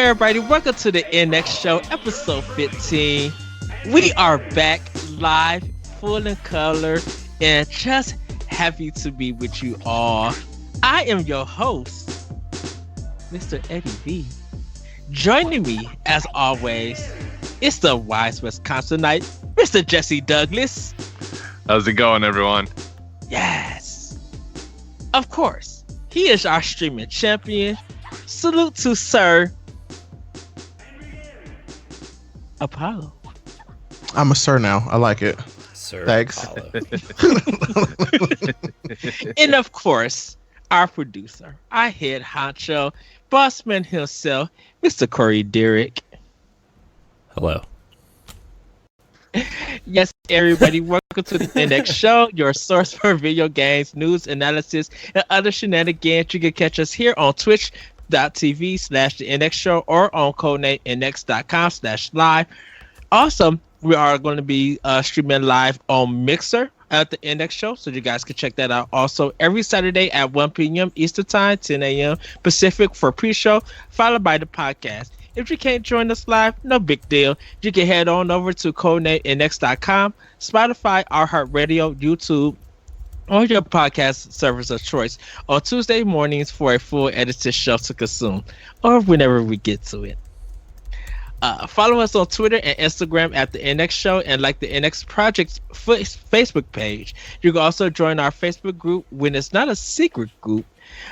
everybody, welcome to the NX Show, episode 15. We are back live, full in color, and just happy to be with you all. I am your host, Mr. Eddie V. Joining me, as always, it's the wise Wisconsinite, Mr. Jesse Douglas. How's it going, everyone? Yes. Of course, he is our streaming champion. Salute to Sir Apollo. I'm a sir now. I like it. Sir Thanks. And of course, our producer, our head honcho, bossman himself, Mr. Corey Derrick. Hello. Yes, everybody, welcome to the NX Show, your source for video games, news, analysis, and other shenanigans. You can catch us here on twitch.tv/the NX Show or on codename nx.com/live. Also, we are going to be streaming live on Mixer at the NX Show, so you guys can check that out. Also, every Saturday at 1 p.m. Eastern Time, 10 a.m. Pacific for pre-show, followed by the podcast. If you can't join us live, no big deal. You can head on over to codename.nx.com, Spotify, iHeartRadio, YouTube, or your podcast service of choice on Tuesday mornings for a full edited show to consume, or whenever we get to it. Follow us on Twitter and Instagram at the NX Show and like the NX Project's Facebook page. You can also join our Facebook group when it's not a secret group.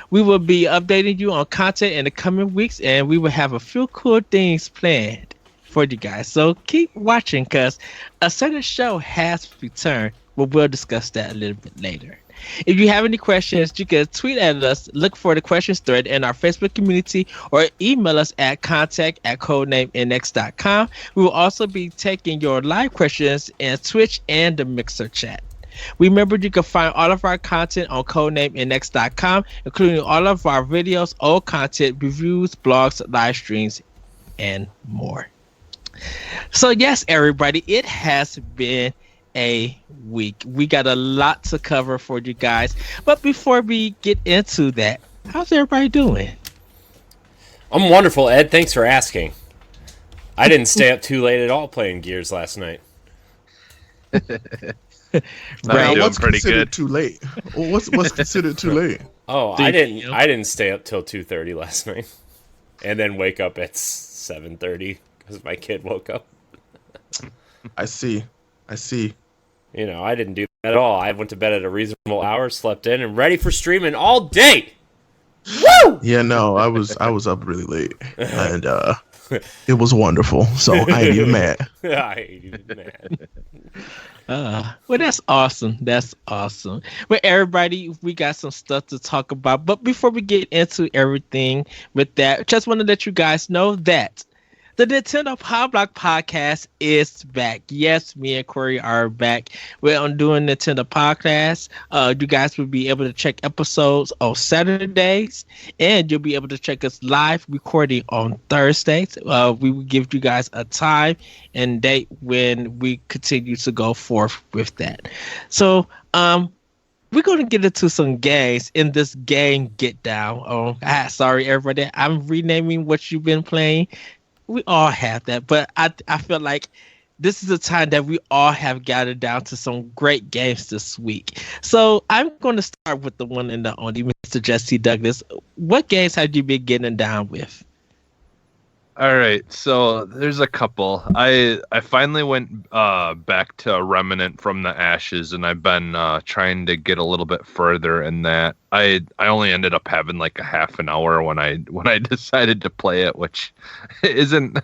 We will be updating you on content in the coming weeks, and we will have a few cool things planned for you guys. So keep watching, because a certain show has returned, but we'll discuss that a little bit later. If you have any questions, you can tweet at us, look for the questions thread in our Facebook community, or email us at contact@codenamenx.com. We will also be taking your live questions in Twitch and the Mixer chat. Remember, you can find all of our content on codenamenx.com, including all of our videos, old content, reviews, blogs, live streams, and more. So yes, everybody, it has been a week. We got a lot to cover for you guys. But before we get into that, how's everybody doing? I'm wonderful, Ed. Thanks for asking. I didn't stay up too late at all playing Gears last night. Now, what's pretty considered good. too late? What's considered too late? Oh, I didn't stay up till 2:30 last night, and then wake up at 7:30 because my kid woke up. I see. You know, I didn't do that at all. I went to bed at a reasonable hour, slept in, and ready for streaming all day. Woo! Yeah, no, I was up really late, and it was wonderful. So I ain't even mad. I ain't even mad. Well, that's awesome. Well, everybody, we got some stuff to talk about. But before we get into everything with that, just want to let you guys know that the Nintendo Power Block podcast is back. Yes, me and Corey are back. We're on doing Nintendo podcast. You guys will be able to check episodes on Saturdays, and you'll be able to check us live recording on Thursdays. We will give you guys a time and date when we continue to go forth with that. So, we're going to get into some games in this game Get Down. Sorry, everybody. I'm renaming what you've been playing. We all have that, but I feel like this is a time that we all have gathered down to some great games this week. So I'm going to start with the one and the only, Mr. Jesse Douglas. What games have you been getting down with? All right, so there's a couple. I finally went back to Remnant from the Ashes, and I've been trying to get a little bit further in that. I only ended up having like a half an hour when I decided to play it, which isn't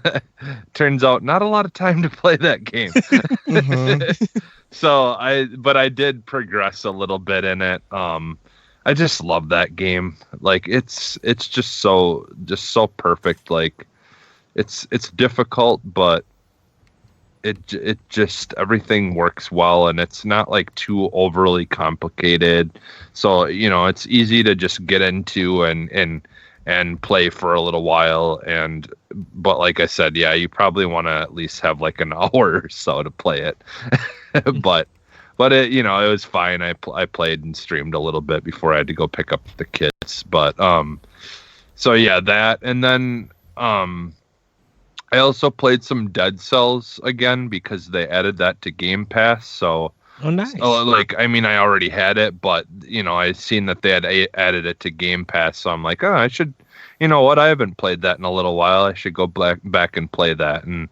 turns out not a lot of time to play that game. Mm-hmm. So I did progress a little bit in it. I just love that game. Like it's just so perfect. Like it's difficult, but it just everything works well, and it's not like too overly complicated. So it's easy to just get into and play for a little while. But like I said, yeah, you probably want to at least have like an hour or so to play it. but it it was fine. I played and streamed a little bit before I had to go pick up the kids. But so yeah, that, and then I also played some Dead Cells again because they added that to Game Pass. So, Oh, nice. like, I mean, I already had it, but I seen that they had added it to Game Pass. So I'm like, oh, I should, you know what? I haven't played that in a little while. I should go back and play that, and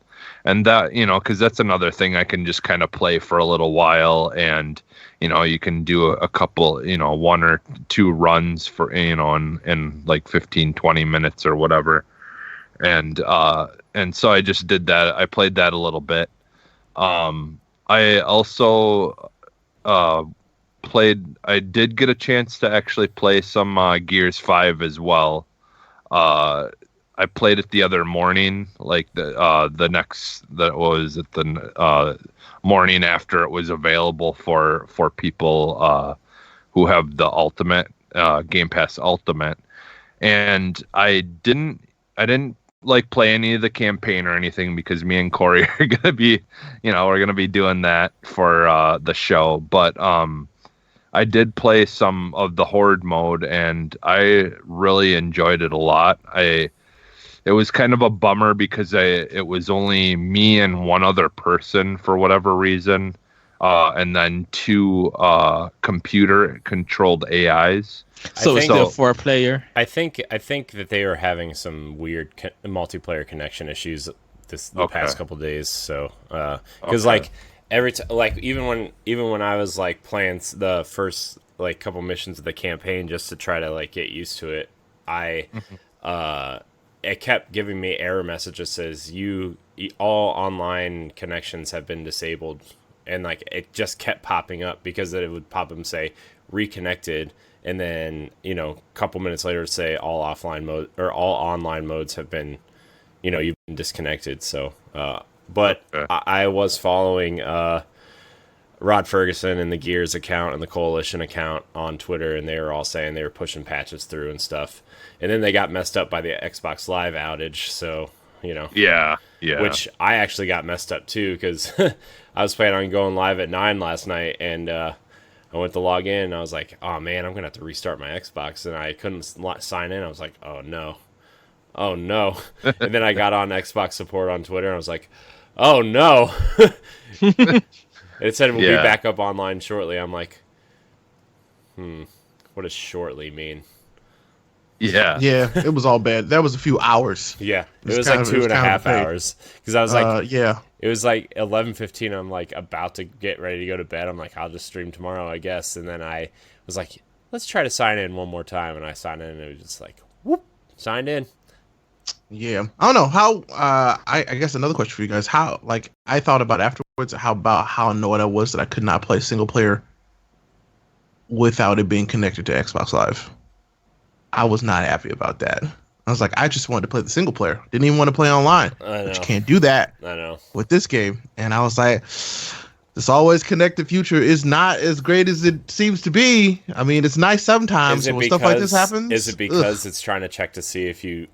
that, because that's another thing I can just kind of play for a little while, and you can do a couple, 1 or 2 runs for, in like 15, 20 minutes or whatever. And so I just did that. I played that a little bit. I also I did get a chance to actually play some Gears 5 as well. I played it the other morning, like the morning after it was available for people who have the Ultimate Game Pass Ultimate, and I didn't like play any of the campaign or anything because me and Corey are gonna be, we're gonna be doing that for the show. But I did play some of the Horde mode, and I really enjoyed it a lot. It was kind of a bummer because it was only me and one other person for whatever reason, and then 2 computer-controlled AIs. So it's still 4-player. I think that they are having some weird multiplayer connection issues the past couple of days. So because like every like even when I was like playing the first like couple missions of the campaign just to try to like get used to it, it kept giving me error messages that says all online connections have been disabled, and like it just kept popping up because it would pop up and say reconnected. And then, a couple minutes later, say all offline mode or all online modes have been, you've been disconnected. So, but I was following Rod Ferguson and the Gears account and the Coalition account on Twitter, and they were all saying they were pushing patches through and stuff. And then they got messed up by the Xbox Live outage. So, Yeah. Which I actually got messed up too because I was planning on going live at 9 last night, and I went to log in, and I was like, oh, man, I'm going to have to restart my Xbox. And I couldn't sign in. I was like, oh, no. And then I got on Xbox support on Twitter, and I was like, oh, no. It said we'll be back up online shortly. I'm like, what does shortly mean? Yeah, it was all bad. That was a few hours. Yeah, it was like 2.5 hours. Because I was like, it was like 11:15. I'm like about to get ready to go to bed. I'm like, I'll just stream tomorrow, I guess. And then I was like, let's try to sign in one more time. And I signed in, and it was just like, whoop, signed in. Yeah, I don't know how. I guess another question for you guys: how, like, I thought about afterwards, how annoyed I was that I could not play single player without it being connected to Xbox Live. I was not happy about that. I was like, I just wanted to play the single player. Didn't even want to play online. But you can't do that with this game. And I was like, this always connected future is not as great as it seems to be. I mean, it's nice sometimes when stuff like this happens. Is it because it's trying to check to see if you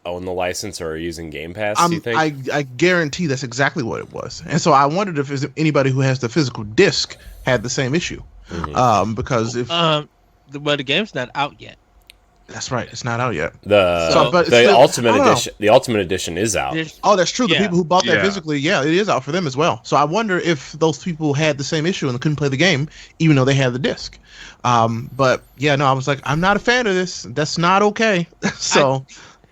own the license or are using Game Pass, do you think? I guarantee that's exactly what it was. And so I wondered if anybody who has the physical disc had the same issue. Because if... Well, the game's not out yet. That's right. It's not out yet. The Ultimate Edition is out. That's true. The people who bought that physically, it is out for them as well. So I wonder if those people had the same issue and couldn't play the game, even though they had the disc. But I was like, I'm not a fan of this. That's not okay. So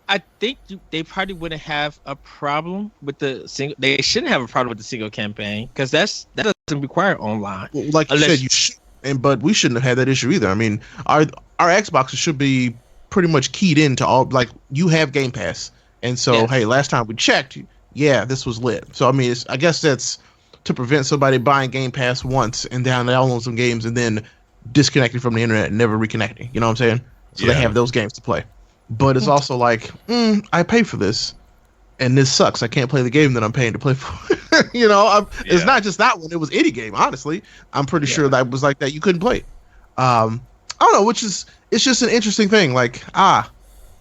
I think they probably wouldn't have a problem with the single. They shouldn't have a problem with the single campaign because that doesn't require online. Well, like you said, you should. But we shouldn't have had that issue either. I mean, our Xboxes should be pretty much keyed into all, like, you have Game Pass, and so hey, last time we checked, this was lit. So I mean, I guess that's to prevent somebody buying Game Pass once and downloading some games and then disconnecting from the internet and never reconnecting. You know what I'm saying? So they have those games to play. But it's also like, I pay for this, and this sucks. I can't play the game that I'm paying to play for. It's not just that one. It was any game, honestly. I'm pretty sure that was like that. You couldn't play it. I don't know, it's just an interesting thing. Like,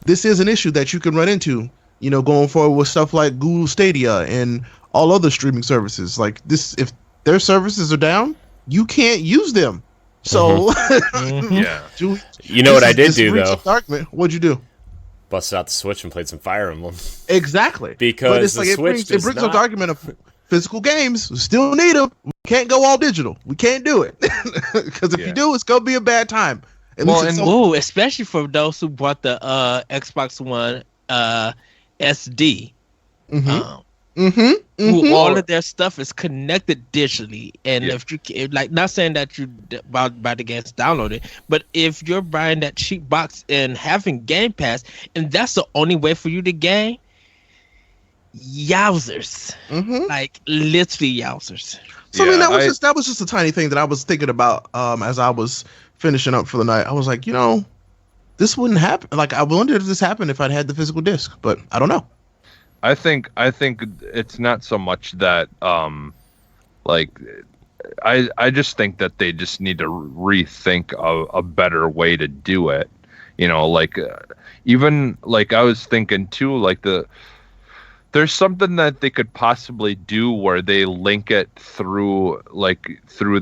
this is an issue that you can run into, going forward with stuff like Google Stadia and all other streaming services. Like this, if their services are down, you can't use them. So, you know what I did do, though? Argument. What'd you do? busted out the Switch and played some Fire Emblem. Exactly. Because but it's like it brings up the argument of physical games. We still need them. We can't go all digital. We can't do it. Because if you do, it's going to be a bad time. Especially for those who bought the Xbox One SD. Who all of their stuff is connected digitally, and if you like, not saying that you buy the games downloaded, but if you're buying that cheap box and having Game Pass, and that's the only way for you to game, yowzers, like literally yowzers. So I mean, that was just a tiny thing that I was thinking about as I was finishing up for the night. I was like, this wouldn't happen. Like, I wondered if this happened if I'd had the physical disc, but I don't know. I think it's not so much that I just think that they just need to rethink a better way to do it. Even like I was thinking too, like there's something that they could possibly do where they link it through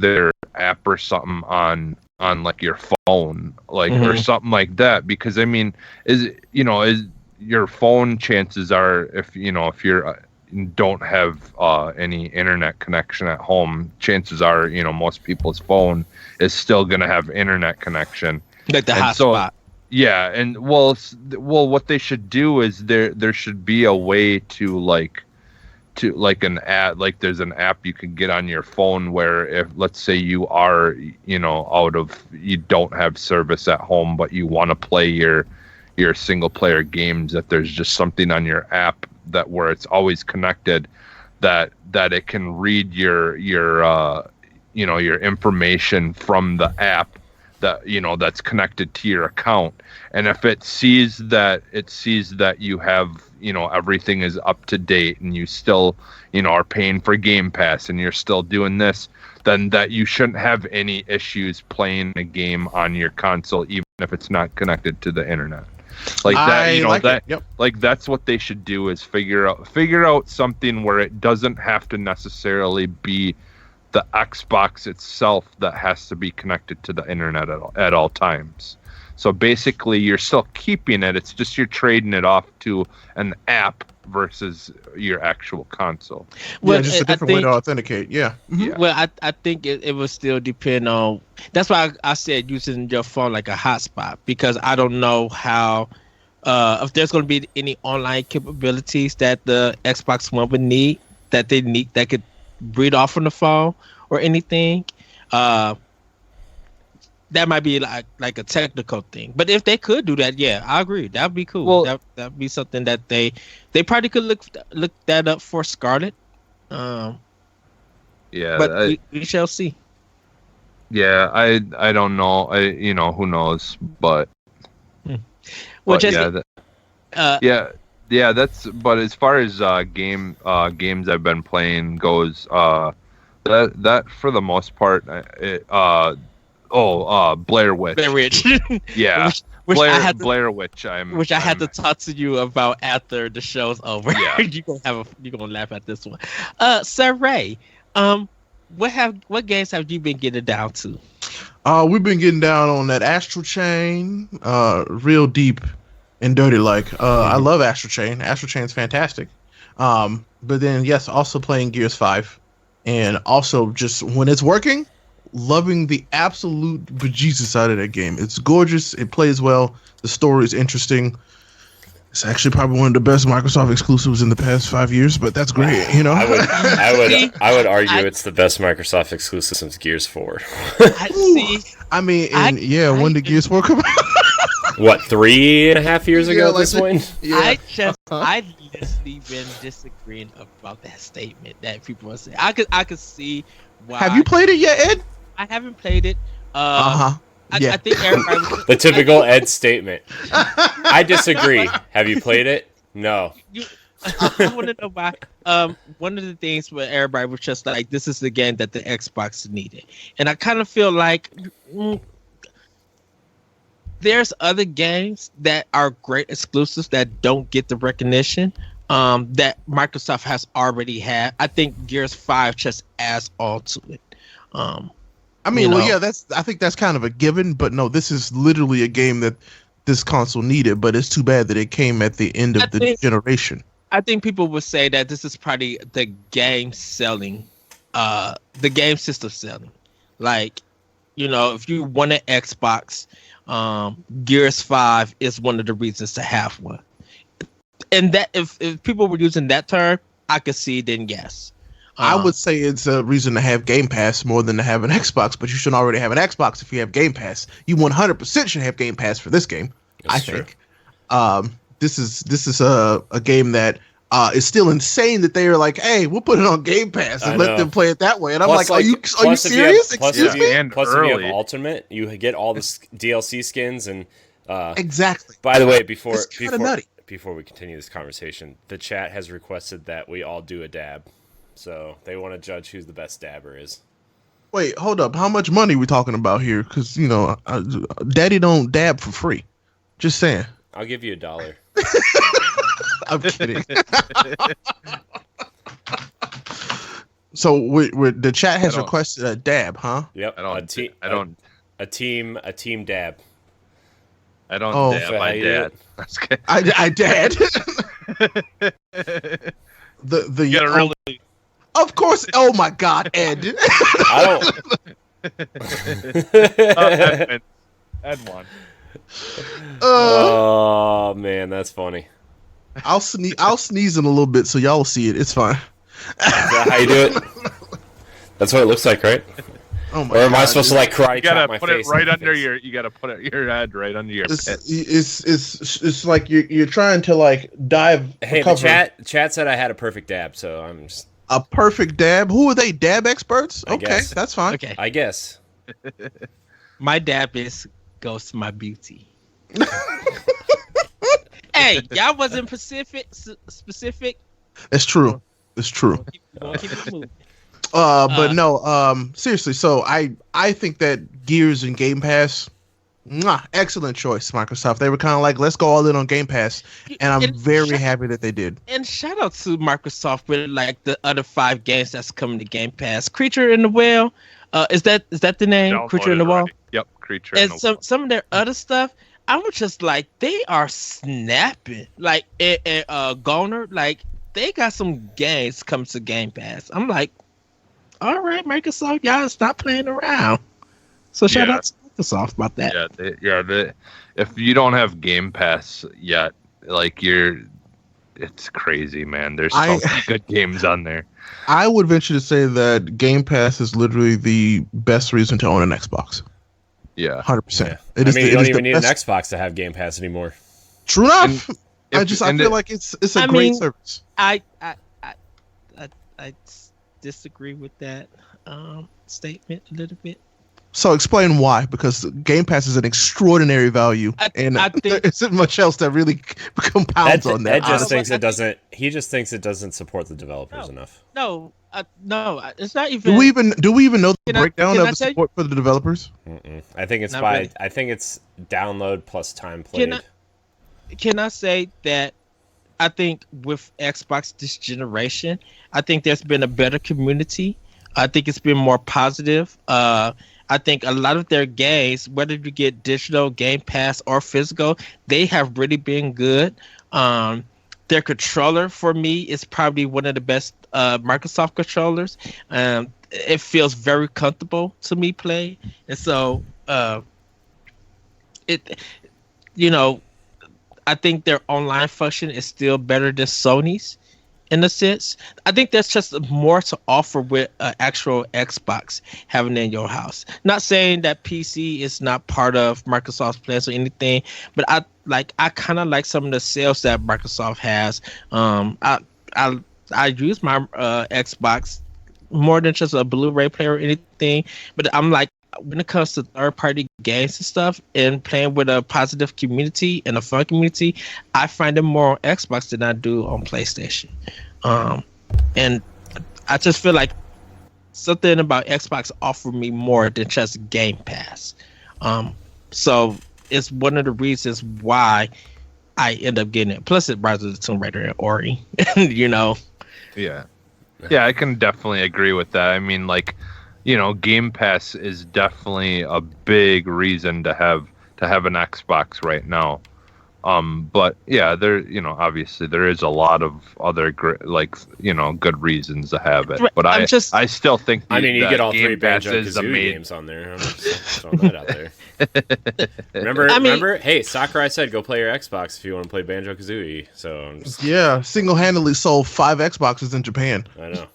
their app or something on like your phone, or something like that. Because I mean, is your phone, chances are, if you don't have any internet connection at home, chances are most people's phone is still going to have internet connection, like the hotspot. Yeah, and well, what they should do is there should be a way to an app, like there's an app you can get on your phone where if, let's say you are you don't have service at home, but you want to play your single player games, that there's just something on your app that where it's always connected, that it can read your information from the app that that's connected to your account. And if it sees that you have everything is up to date and you still are paying for Game Pass and you're still doing this, then that you shouldn't have any issues playing a game on your console even if it's not connected to the internet. Like that, like that's what they should do, is figure out something where it doesn't have to necessarily be the Xbox itself that has to be connected to the internet at all times. So basically, you're still keeping it. It's just you're trading it off to an app versus your actual console. Well, just a different way to authenticate. Yeah. Yeah. Well, I think it will still depend on. That's why I said using your phone like a hotspot, because I don't know how if there's going to be any online capabilities that the Xbox One would need that could read off from the phone or anything. That might be like a technical thing, but if they could do that, yeah, I agree. That'd be cool. Well, that'd be something that they probably could look that up for Scarlet. Yeah, but we shall see. Yeah, I don't know. Who knows? But well, yeah, that's. But as far as games I've been playing goes, that for the most part, Blair Witch. Blair Witch. Yeah. Blair Witch. I had to talk to you about after the show's over. Yeah. you're gonna laugh at this one. Sir Ray, what games have you been getting down to? We've been getting down on that Astral Chain, real deep and dirty like. I love Astral Chain. Astral Chain's fantastic. But then yes, also playing Gears 5, and also just when it's working, loving the absolute bejesus out of that game. It's gorgeous. It plays well. The story is interesting. It's actually probably one of the best Microsoft exclusives in the past 5 years, but that's great. I would argue it's the best Microsoft exclusive since Gears 4. When did Gears 4 come out? What, 3.5 years ago at this point? Yeah. I literally been disagreeing about that statement that people are saying. I could see why. Have you played it yet, Ed? I haven't played it. Yeah. I think everybody. The typical Ed statement. I disagree. Have you played it? No. I want to know why. One of the things where everybody was just like, "This is the game that the Xbox needed," and I kind of feel like there's other games that are great exclusives that don't get the recognition that Microsoft has already had. I think Gears 5 just adds all to it. I think that's kind of a given, but no, this is literally a game that this console needed, but it's too bad that it came at the end of the generation. I think people would say that this is probably the game selling, the game system selling. Like, you know, if you want an Xbox, Gears 5 is one of the reasons to have one. And that if people were using that term, I could see it, then yes. I would say it's a reason to have Game Pass more than to have an Xbox, but you should already have an Xbox if you have Game Pass. You 100% should have Game Pass for this game. That's I think. This is a game that is still insane that they are like, hey, we'll put it on Game Pass and let them play it that way. And I'm like, are you serious? Excuse me? And plus, if early. you have Ultimate, you get all the DLC skins and. Exactly. By the way, before we continue this conversation, the chat has requested that we all do a dab. So they want to judge who's the best dabber is. Wait, hold up. How much money are we talking about here? Because, you know, Daddy don't dab for free. Just saying. I'll give you $1. I'm kidding. So the chat has requested a dab, huh? Yep. A team dab. I don't dab. I dad. I dad. the you gotta really. Of course. Oh my God, Ed. I don't. Ed won. Oh man, that's funny. I'll sneeze in a little bit so y'all will see it. It's fine. Is that how you do it? That's what it looks like, right? Oh my or am God, I supposed to like karate chop my face? You gotta put it right under your. You gotta put your head right under your pit. It's like you're trying to like dive. Hey, the chat said I had a perfect dab, so I'm just a perfect dab. Who are they? Dab experts? I Okay, guess. that's fine. Okay. I guess. My dab is Ghost My Beauty. Hey, y'all wasn't specific. That's true. It's true. We'll keep it moving. But no, seriously. So I think that Gears and Game Pass, excellent choice, Microsoft. They were kind of like, let's go all in on Game Pass, and I'm very happy that they did. And shout out to Microsoft with like the other 5 games that's coming to Game Pass. Creature in the Well, is that the name? Creature in the Well. Yep, Creature. And some of their other stuff, I was just like, they are snapping. Like Goner, like they got some games coming to Game Pass. I'm like, all right, Microsoft, y'all stop playing around. So shout out to Microsoft about that. If you don't have Game Pass yet, like it's crazy, man. There's so many good games on there. I would venture to say that Game Pass is literally the best reason to own an Xbox. Yeah, 100%. Yeah. You don't even need an Xbox to have Game Pass anymore. True enough. I feel like it's a great service. I disagree with that statement a little bit. So explain why, because Game Pass is an extraordinary value, and I think there isn't much else that really compounds on that. Ed just thinks it doesn't. He just thinks it doesn't support the developers enough. No, it's not even. Do we even know the breakdown of the support for the developers? I think it's really. I think it's download plus time played. Can I say that? I think with Xbox this generation, I think there's been a better community. I think it's been more positive. I think a lot of their games, whether you get digital, Game Pass, or physical, they have really been good. Their controller, for me, is probably one of the best Microsoft controllers. It feels very comfortable to me play. And so, I think their online function is still better than Sony's. In a sense, I think there's just more to offer with an actual Xbox having it in your house. Not saying that PC is not part of Microsoft's plans or anything, but I kind of like some of the sales that Microsoft has. I use my Xbox more than just a Blu-ray player or anything, but I'm like, when it comes to third-party games and stuff and playing with a positive community and a fun community, I find it more on Xbox than I do on PlayStation. And I just feel like something about Xbox offered me more than just Game Pass. So it's one of the reasons why I end up getting it. Plus, it Rise of the Tomb Raider and Ori, Yeah, I can definitely agree with that. I mean, like, Game Pass is definitely a big reason to have to have an Xbox right now. But yeah, there, obviously there is a lot of other good reasons to have it. But I still think you get all Game 3 Pass is Banjo-Kazooie games on there. I'm just throwing that out there. Remember? Hey, Sakurai said go play your Xbox if you want to play Banjo-Kazooie. So I'm just... Yeah, single-handedly sold 5 Xboxes in Japan. I know.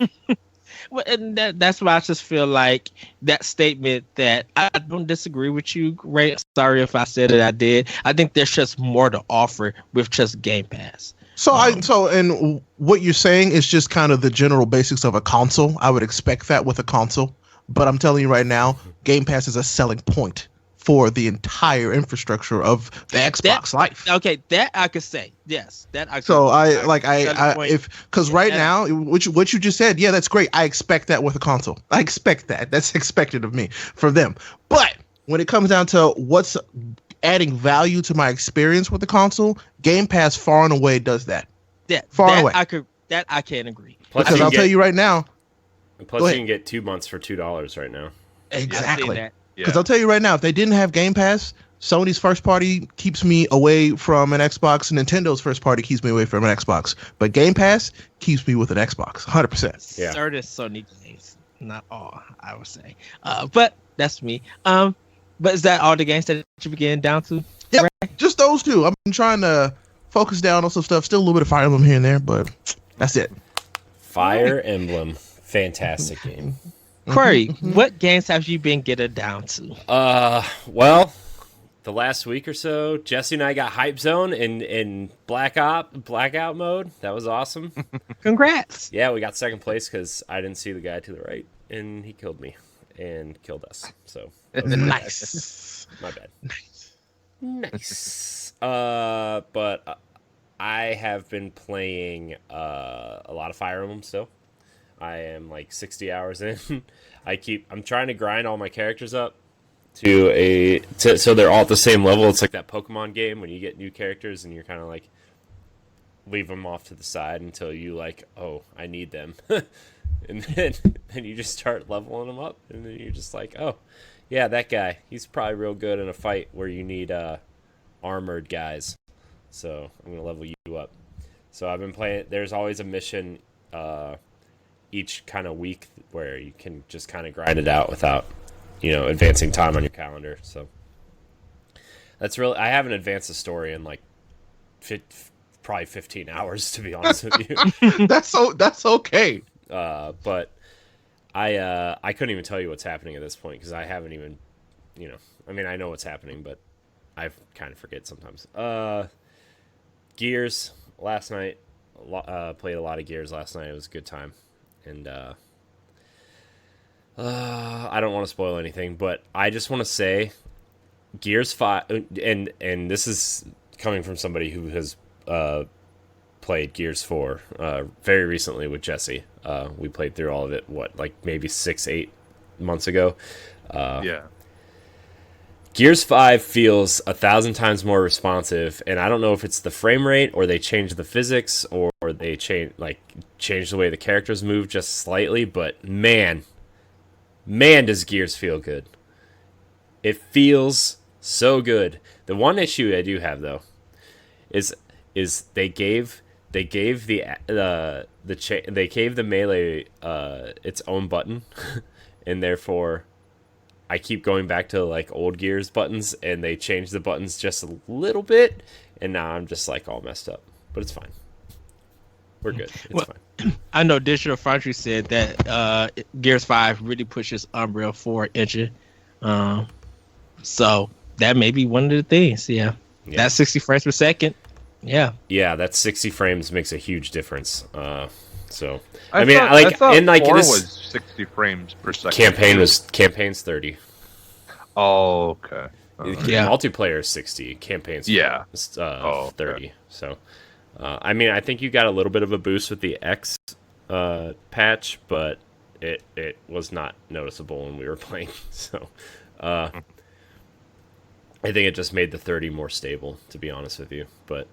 Well, and that's why I just feel like that statement that I don't disagree with you, Ray. Sorry if I said it, I did. I think there's just more to offer with just Game Pass. And what you're saying is just kind of the general basics of a console. I would expect that with a console, but I'm telling you right now, Game Pass is a selling point for the entire infrastructure of the Xbox life. Okay, that I could say. Yes, that I could. So because right now, what you just said, yeah, that's great. I expect that with a console. I expect that. That's expected of me for them. But when it comes down to what's adding value to my experience with the console, Game Pass far and away does that. Far and away. I can't agree. Because I'll tell you right now. Plus, you can get 2 months for $2 right now. Exactly. Because I'll tell you right now, if they didn't have Game Pass, Sony's first party keeps me away from an Xbox, and Nintendo's first party keeps me away from an Xbox. But Game Pass keeps me with an Xbox, 100%. Yeah. Certain Sony games, not all, I would say. But that's me. But is that all the games that you begin down to? Yeah, just those two. I've been trying to focus down on some stuff. Still a little bit of Fire Emblem here and there, but that's it. Fire Emblem, fantastic game. Corey, what games have you been getting down to? Well, the last week or so, Jesse and I got Hype Zone in blackout mode. That was awesome. Congrats. Yeah, we got second place because I didn't see the guy to the right, and he killed me and killed us. So Nice. My bad. Nice. But I have been playing a lot of Fire Emblem still. I am like 60 hours in. I'm trying to grind all my characters up so they're all at the same level. It's like that Pokemon game when you get new characters and you're kind of like leave them off to the side until you like, oh, I need them. And then you just start leveling them up, and then you're just like, oh, yeah, that guy, he's probably real good in a fight where you need armored guys. So I'm going to level you up. So I've been playing. There's always a mission each kind of week where you can just kind of grind it out without, advancing time on your calendar. So that's really, I haven't advanced the story in like probably 15 hours, to be honest with you. That's okay. But I couldn't even tell you what's happening at this point because I haven't even, I know what's happening, but I kind of forget sometimes. Gears last night, played a lot of Gears last night. It was a good time. And I don't want to spoil anything, but I just want to say Gears 5, and this is coming from somebody who has played Gears 4 very recently with Jesse. We played through all of it, maybe 6-8 months ago. Yeah. Gears 5 feels 1,000 times more responsive, and I don't know if it's the frame rate or they changed the physics or they changed the way the characters move just slightly, but man does Gears feel good. It feels so good. The one issue I do have though is they gave the melee its own button, and therefore I keep going back to like old Gears buttons, and they changed the buttons just a little bit, and now I'm just like all messed up. But it's fine. We're good. It's fine. I know Digital Foundry said that Gears 5 really pushes Unreal 4 engine. So that may be one of the things. Yeah. That's 60 frames per second. Yeah. Yeah, that 60 frames makes a huge difference. So I thought 4 was 60 frames per second. Campaign's 30. Oh, okay. Yeah. Multiplayer is 60. Campaign's 30. So, I think you got a little bit of a boost with the X patch, but it was not noticeable when we were playing. So, I think it just made the 30 more stable, to be honest with you. But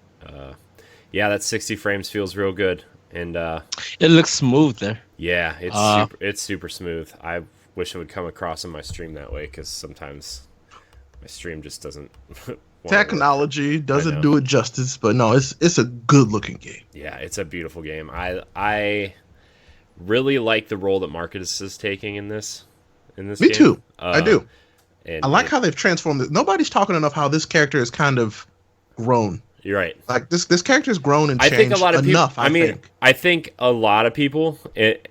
that 60 frames feels real good. And it looks smoother. Yeah, it's super smooth. I wish it would come across in my stream that way, because sometimes My stream just doesn't. Technology doesn't do it justice, but no, it's a good looking game. Yeah, it's a beautiful game. I really like the role that Marcus is taking in this. Me game. Too. I do. And I like how they've transformed it. Nobody's talking enough how this character is kind of grown. You're right. Like this character has grown and changed enough. I think a lot of people. I think a lot of people,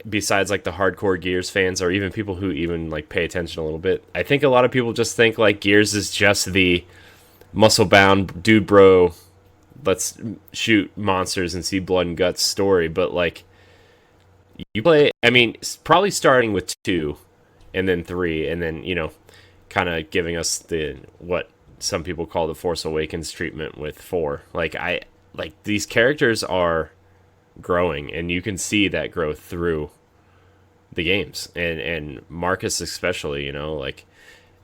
besides like the hardcore Gears fans, or even people who even like pay attention a little bit, I think a lot of people just think like Gears is just the muscle-bound dude, bro. Let's shoot monsters and see blood and guts story. But like, you play. I mean, probably starting with 2, and then 3, and then kind of giving us the what some people call the Force Awakens treatment with 4. Like these characters are growing, and you can see that growth through the games, and Marcus especially,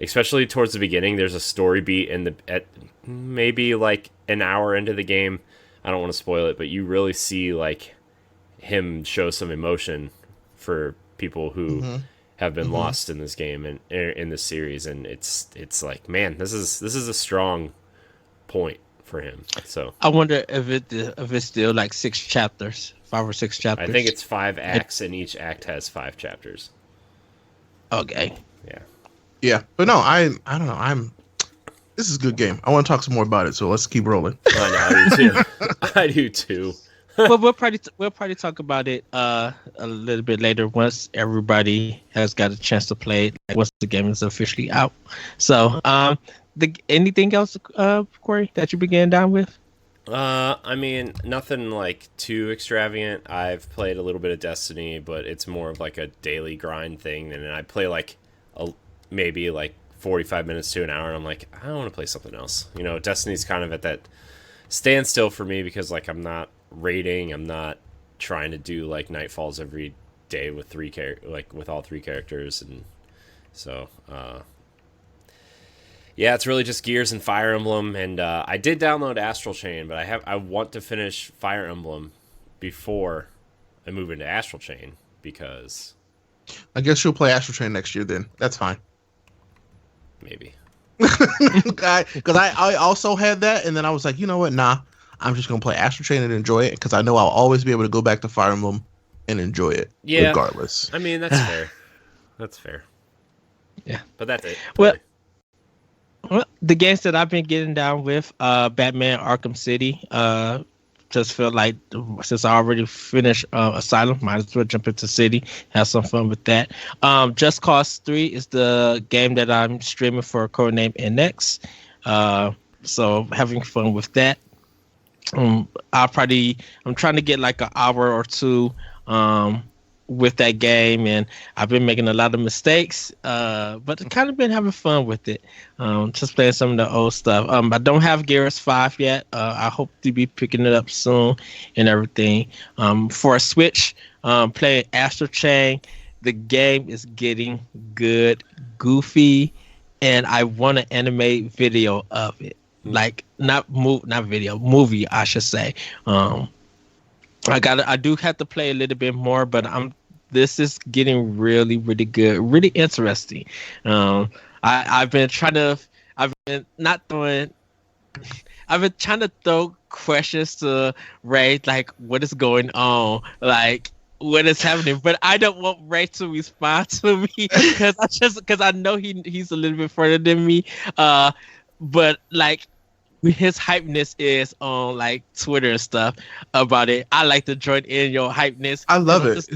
especially towards the beginning, there's a story beat at maybe like an hour into the game. I don't want to spoil it, but you really see like him show some emotion for people who have been lost in this game and in this series, and it's like, man, this is a strong point for him. So I wonder if it's still like 6 chapters, 5 or 6 chapters. I think it's 5 acts, and each act has 5 chapters. Okay. Yeah, but no, I don't know. This is a good game. I want to talk some more about it, so let's keep rolling. I do too. I do too. Well, we'll probably talk about it a little bit later once everybody has got a chance to play it, like once the game is officially out. So, anything else, Corey, that you began down with? I mean, nothing like too extravagant. I've played a little bit of Destiny, but it's more of like a daily grind thing, and I play like maybe like 45 minutes to an hour, and I'm like, I don't want to play something else. Destiny's kind of at that standstill for me because like I'm not raiding, I'm not trying to do like nightfalls every day with with all 3 characters, and so yeah, it's really just Gears and Fire Emblem. And I did download Astral Chain, but I want to finish Fire Emblem before I move into Astral Chain, because I guess you'll play Astral Chain next year then. That's fine. Maybe. Because I also had that, and then I was like, you know what, nah, I'm just going to play Astral Chain and enjoy it, because I know I'll always be able to go back to Fire Emblem and enjoy it, regardless. I mean, that's fair. That's fair. Yeah. But that's it. Well, the games that I've been getting down with, Batman Arkham City, just feel like since I already finished Asylum, might as well jump into City, have some fun with that. Just Cause 3 is the game that I'm streaming for Codename NX. So having fun with that. I'm trying to get like an hour or 2 with that game, and I've been making a lot of mistakes, but I've kind of been having fun with it. Just playing some of the old stuff. I don't have Gears 5 yet. I hope to be picking it up soon and everything. For a Switch, playing Astral Chain, the game is getting good, goofy, and I want to animate video of it. Like not video, movie, I should say. I do have to play a little bit more, but this is getting really, really good, really interesting. I've been trying to throw questions to Ray, like what is going on, like what is happening, but I don't want Ray to respond to me because I know he's a little bit further than me. But like his hypeness is on like Twitter and stuff about it. I like to join in your hypeness. I love it.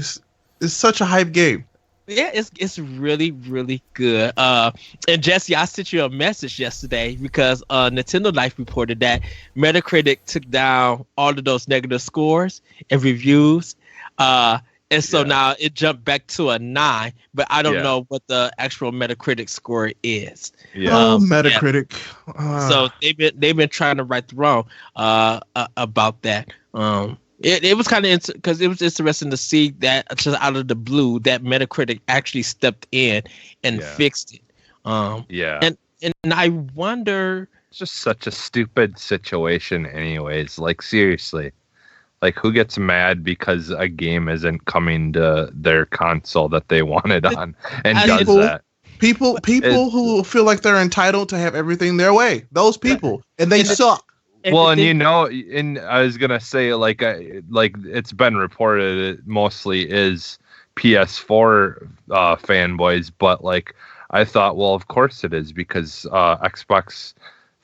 It's such a hype game. Yeah, it's really, really good. And Jesse, I sent you a message yesterday because Nintendo Life reported that Metacritic took down all of those negative scores and reviews. And so now it jumped back to a 9, but I don't know what the actual Metacritic score is. Yeah. Metacritic. Yeah. So they've been trying to right the wrong about that. It was kind of because it was interesting to see that just out of the blue that Metacritic actually stepped in and fixed it. And I wonder. It's just such a stupid situation, anyways. Like seriously. Like, who gets mad because a game isn't coming to their console that they want it on and does that? People who feel like they're entitled to have everything their way. Those people, and they suck. Well, and and I was gonna say, like it's been reported, it mostly is PS4 fanboys, but like I thought, well, of course it is, because Xbox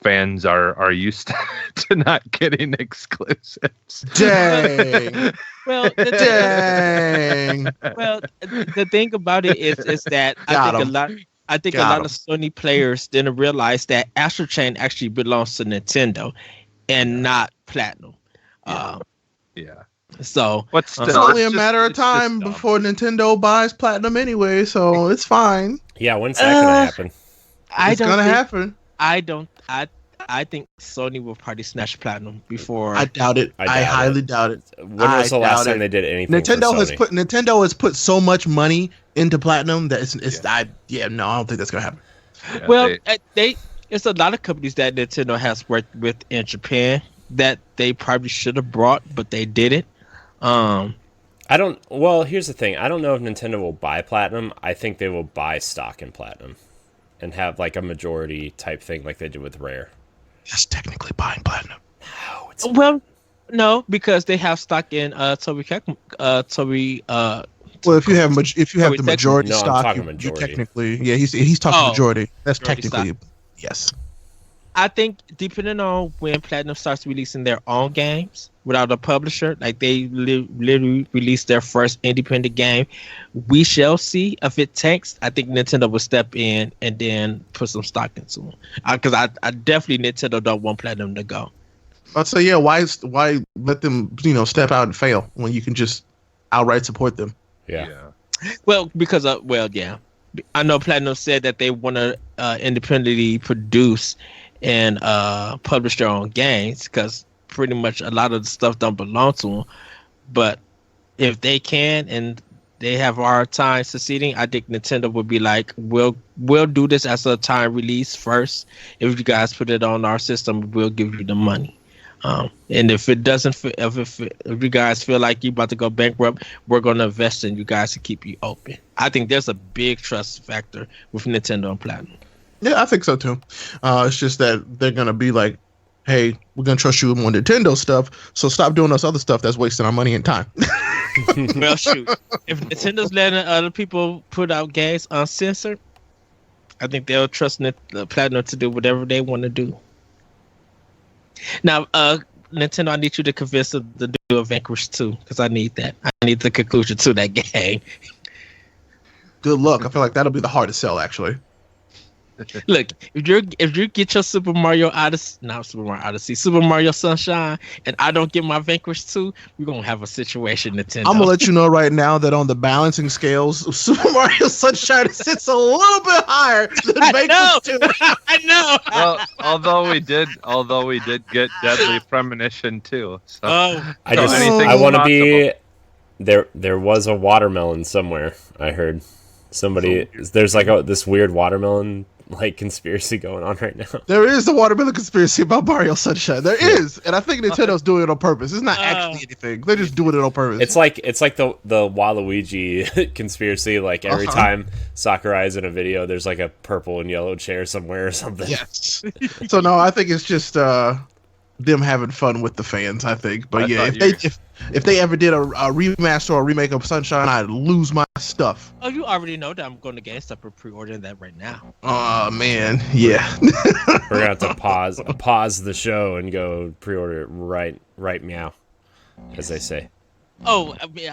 fans are used to not getting exclusives. Dang. Well, Dang. well, the thing about it is that I think a lot of Sony players didn't realize that Astral Chain actually belongs to Nintendo and not Platinum. Yeah. So it's only a matter of time before Nintendo buys Platinum anyway, so it's fine. Yeah, when's that gonna happen? It's gonna happen. I think Sony will probably snatch Platinum before. I doubt it. I highly doubt it. When was the last time they did anything? Nintendo has put so much money into Platinum that I don't think that's gonna happen. Yeah, well, it's a lot of companies that Nintendo has worked with in Japan that they probably should have brought, but they didn't. Well, here's the thing. I don't know if Nintendo will buy Platinum. I think they will buy stock in Platinum and have like a majority type thing like they did with Rare. That's technically buying Platinum. No, because they have stock in Toby. Well, if you have the majority I'm stock, talking you majority. technically, he's talking majority. That's Majority technically, yes. I think depending on when Platinum starts releasing their own games without a publisher, like they literally released their first independent game, we shall see. If it tanks, I think Nintendo will step in and then put some stock into them. Because I definitely Nintendo don't want Platinum to go. I'd say, why let them step out and fail when you can just outright support them? Yeah. Well, because I know Platinum said that they want to independently produce and publish their own games, because pretty much a lot of the stuff don't belong to them. But if they can and they have a hard time succeeding, I think Nintendo would be like, we'll do this as a time release first. If you guys put it on our system, we'll give you the money. And if it doesn't, if you guys feel like you're about to go bankrupt, we're going to invest in you guys to keep you open. I think there's a big trust factor with Nintendo and Platinum. Yeah, I think so too. It's just that they're going to be like, hey, we're going to trust you with more Nintendo stuff, so stop doing this other stuff that's wasting our money and time. Well, shoot. If Nintendo's letting other people put out games uncensored, I think they'll trust Platinum to do whatever they want to do. Now, Nintendo, I need you to convince them to do a Vanquish 2, because I need that. I need the conclusion to that game. Good luck. I feel like that'll be the hardest sell, actually. Look, if you get your Super Mario Sunshine, and I don't get my Vanquish 2, we're gonna have a situation, Nintendo. I'm gonna let you know right now that on the balancing scales, Super Mario Sunshine sits a little bit higher than Vanquish 2. I know. Well, although we did get Deadly Premonition too. So, I want to be there. There was a watermelon somewhere. I heard there's like this weird watermelon like conspiracy going on right now. There is the watermelon conspiracy about Mario Sunshine. There is, and I think Nintendo's doing it on purpose. It's not actually anything. They're just doing it on purpose. It's like the Waluigi conspiracy. Like every time Sakurai's in a video, there's like a purple and yellow chair somewhere or something. Yes. So no, I think it's just them having fun with the fans, I think. But if they ever did a remaster or a remake of Sunshine, I'd lose my stuff. Oh, you already know that I'm going to GameStop and pre-ordering that right now. Oh man, yeah. We're gonna have to pause the show and go pre-order it right meow, as they say. Oh, I mean,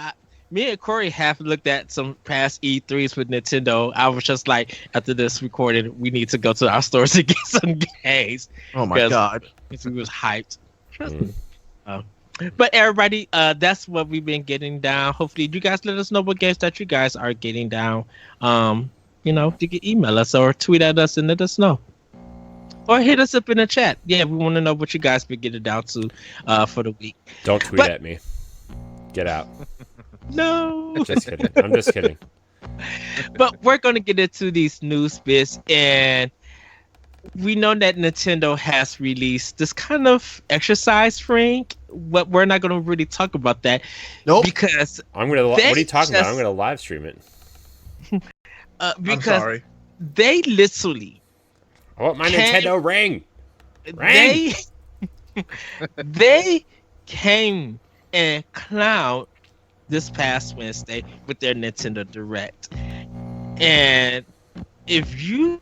me and Corey have looked at some past E3s with Nintendo. I was just like, after this recording, we need to go to our stores to get some games. Oh my god. We was hyped. But everybody, that's what we've been getting down. Hopefully, you guys let us know what games that you guys are getting down. You can email us or tweet at us and let us know. Or hit us up in the chat. Yeah, we want to know what you guys been getting down to for the week. Don't tweet at me. Get out. No. Just kidding. I'm just kidding. But we're going to get into these news bits, and we know that Nintendo has released this kind of exercise ring. But we're not going to really talk about that. Nope. Because what are you talking about? I'm going to live stream it. I'm sorry. they literally I want my came- Nintendo ring. they they came and clowned this past Wednesday with their Nintendo Direct. And if you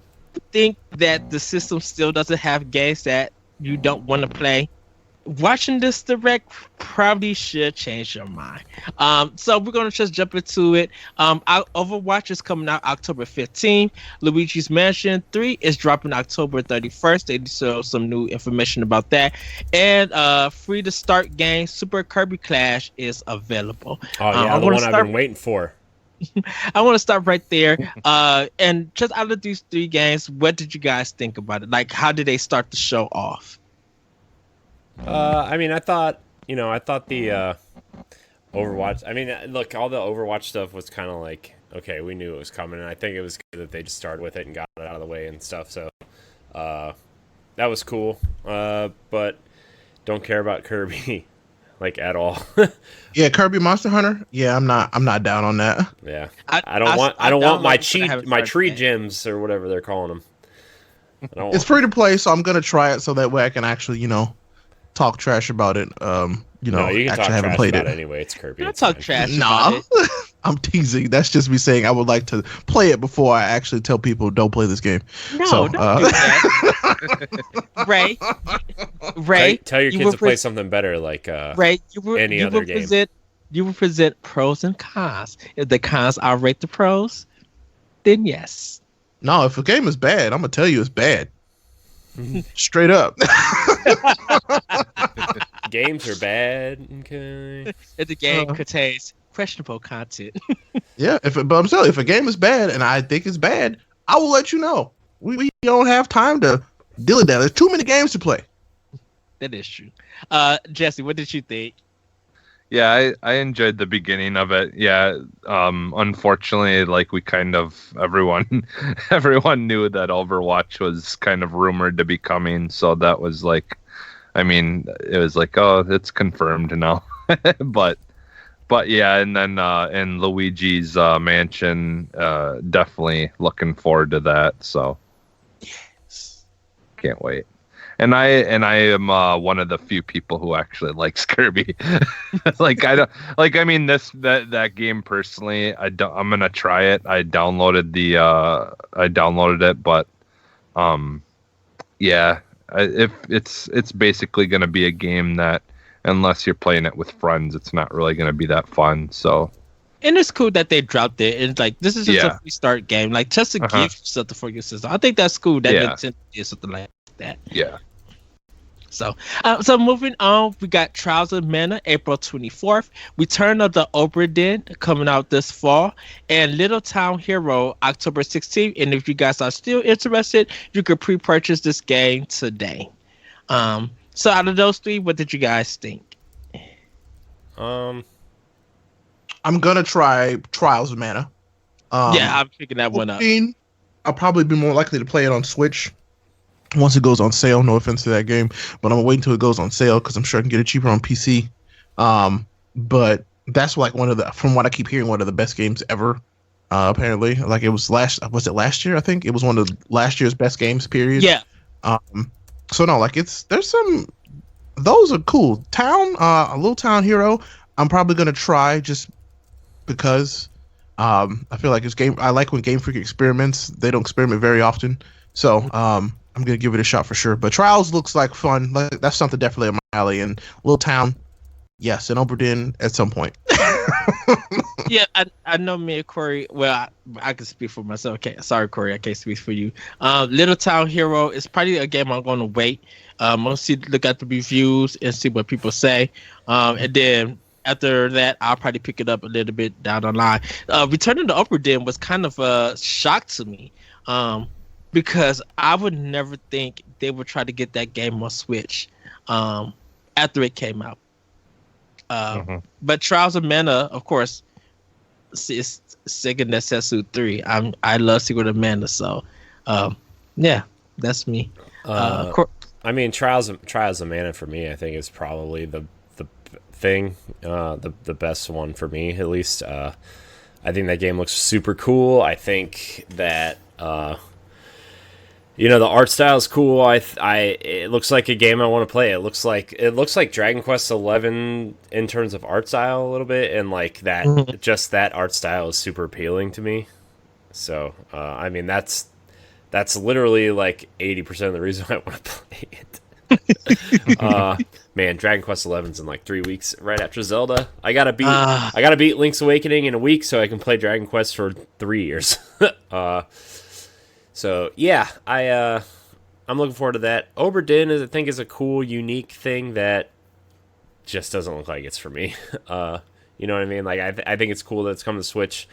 think that the system still doesn't have games that you don't want to play, watching this Direct probably should change your mind. So we're gonna just jump into it. Overwatch is coming out October 15th. Luigi's Mansion 3 is dropping October 31st. They show some new information about that. And free to start game Super Kirby Clash is available. Oh yeah, the one I've been waiting for. I want to start right there. And just out of these three games, what did you guys think about it? Like, how did they start the show off? I mean, I thought the Overwatch. I mean, look, all the Overwatch stuff was kind of like, okay, we knew it was coming, and I think it was good that they just started with it and got it out of the way and stuff. So, that was cool. But don't care about Kirby, like at all. Yeah, Kirby Monster Hunter. Yeah, I'm not down on that. Yeah, I don't want my tree gems or whatever they're calling them. It's free to play, so I'm gonna try it so that way I can actually, talk trash about it. No, you can talk trash about it anyway. It's Kirby. Don't talk trash Nah, about it. I'm teasing. That's just me saying I would like to play it before I actually tell people don't play this game. No, so, don't do that. Ray, tell your kids to play something better, like Ray, any other game. You will present pros and cons. If the cons outrate the pros, then yes. No, if a game is bad, I'm gonna tell you it's bad. Straight up. Games are bad. Okay. If the game contains questionable content. Yeah, but I'm telling you, if a game is bad and I think it's bad, I will let you know. We don't have time to dilly dally. There's too many games to play. That is true. Jesse, what did you think? Yeah, I enjoyed the beginning of it. Yeah, unfortunately, like we kind of everyone knew that Overwatch was kind of rumored to be coming, so that was like, I mean, it was like, oh, it's confirmed now. but yeah, and then in Luigi's Mansion, definitely looking forward to that. So Yes. can't wait. And I am one of the few people who actually likes Kirby. Like I mean that game personally. I'm gonna try it. I downloaded it, but yeah, if it's basically gonna be a game that unless you're playing it with friends, it's not really gonna be that fun. So. And it's cool that they dropped it. It's like this is just a free start game, like just to give something for your system. I think that's cool that Nintendo did something like that. Yeah. So moving on, we got Trials of Mana, April 24th. Return of the Obra Dinn coming out this fall, and Little Town Hero, October 16th. And if you guys are still interested, you could pre-purchase this game today. So out of those three, what did you guys think? I'm gonna try Trials of Mana. Yeah, I'm picking that one up. I'll probably be more likely to play it on Switch once it goes on sale. No offense to that game, but I'm gonna wait until it goes on sale because I'm sure I can get it cheaper on PC. But that's like from what I keep hearing, one of the best games ever. Apparently, like it was last year? I think it was one of last year's best games. Period. Yeah. So no, like those are cool. A Little Town Hero, I'm probably gonna try just because I feel like I like when Game Freak experiments. They don't experiment very often. So I'm gonna give it a shot for sure. But Trials looks like fun. Like that's something definitely up my alley. And Little Town, yes, and Obra Dinn at some point. Yeah, I know me and Corey. Well, I can speak for myself. Okay, sorry, Corey, I can't speak for you. Little Town Hero is probably a game I'm going to wait. I'm going to look at the reviews and see what people say. And then after that, I'll probably pick it up a little bit down the line. Returning to Obra Dinn was kind of a shock to me. Because I would never think they would try to get that game on Switch after it came out. But Trials of Mana, of course, is Sega Netsetsu 3. I love Secret of Mana, so yeah, that's me. I mean, Trials of Mana for me, I think is probably the thing, the best one for me at least. I think that game looks super cool. I think that You know, the art style is cool. It looks like a game I want to play. It looks like Dragon Quest 11 in terms of art style a little bit, and like that, just that art style is super appealing to me. So, I mean, that's literally like 80% of the reason I want to play it. Man, Dragon Quest 11's in like 3 weeks, right after Zelda. I gotta beat Link's Awakening in a week so I can play Dragon Quest for 3 years. So yeah, I'm looking forward to that. Oberdin I think is a cool, unique thing that just doesn't look like it's for me. You know what I mean? Like I think it's cool that it's coming to Switch.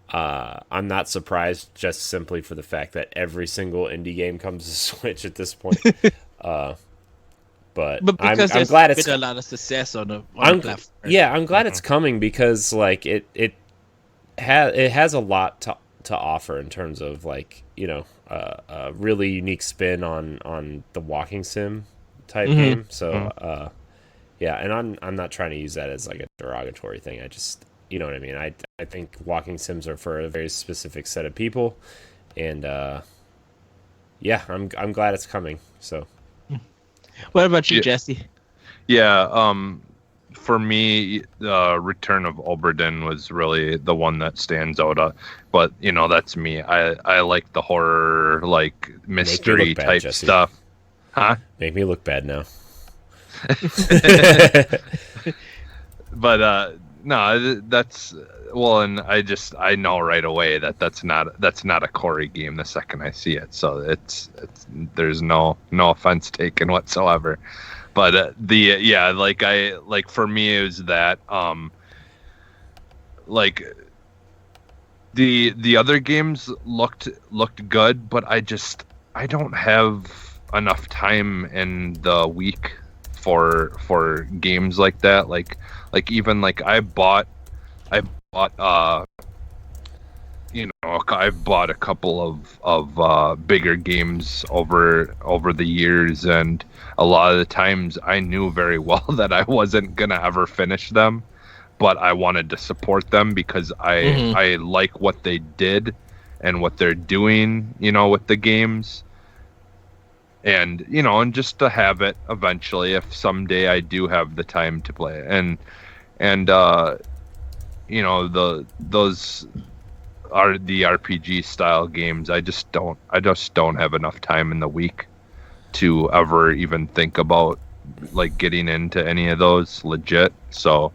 I'm not surprised just simply for the fact that every single indie game comes to Switch at this point. But because I'm glad it's been a lot of success on the platform. Yeah, I'm glad it's coming because like it has a lot to offer in terms of like, you know, a really unique spin on the walking sim type game. So yeah, and I'm not trying to use that as like a derogatory thing. I just, you know what I mean? I think walking sims are for a very specific set of people, and yeah, I'm glad it's coming. So what about you, Jesse? Yeah, for me, Return of Oberdin was really the one that stands out. But you know, that's me. I like the horror, like mystery type stuff. Huh? Make me look bad now. But no, that's and I know right away that that's not a Corey game the second I see it. So it's there's no offense taken whatsoever. But for me it was that like the other games looked good, but I don't have enough time in the week for games like that. Like even like I bought you know, I've bought a couple of bigger games over the years, and a lot of the times I knew very well that I wasn't gonna ever finish them, but I wanted to support them because I like what they did and what they're doing, you know, with the games. And, you know, and just to have it eventually if someday I do have the time to play it. And you know, those are the RPG style games. I just don't have enough time in the week to ever even think about like getting into any of those legit. So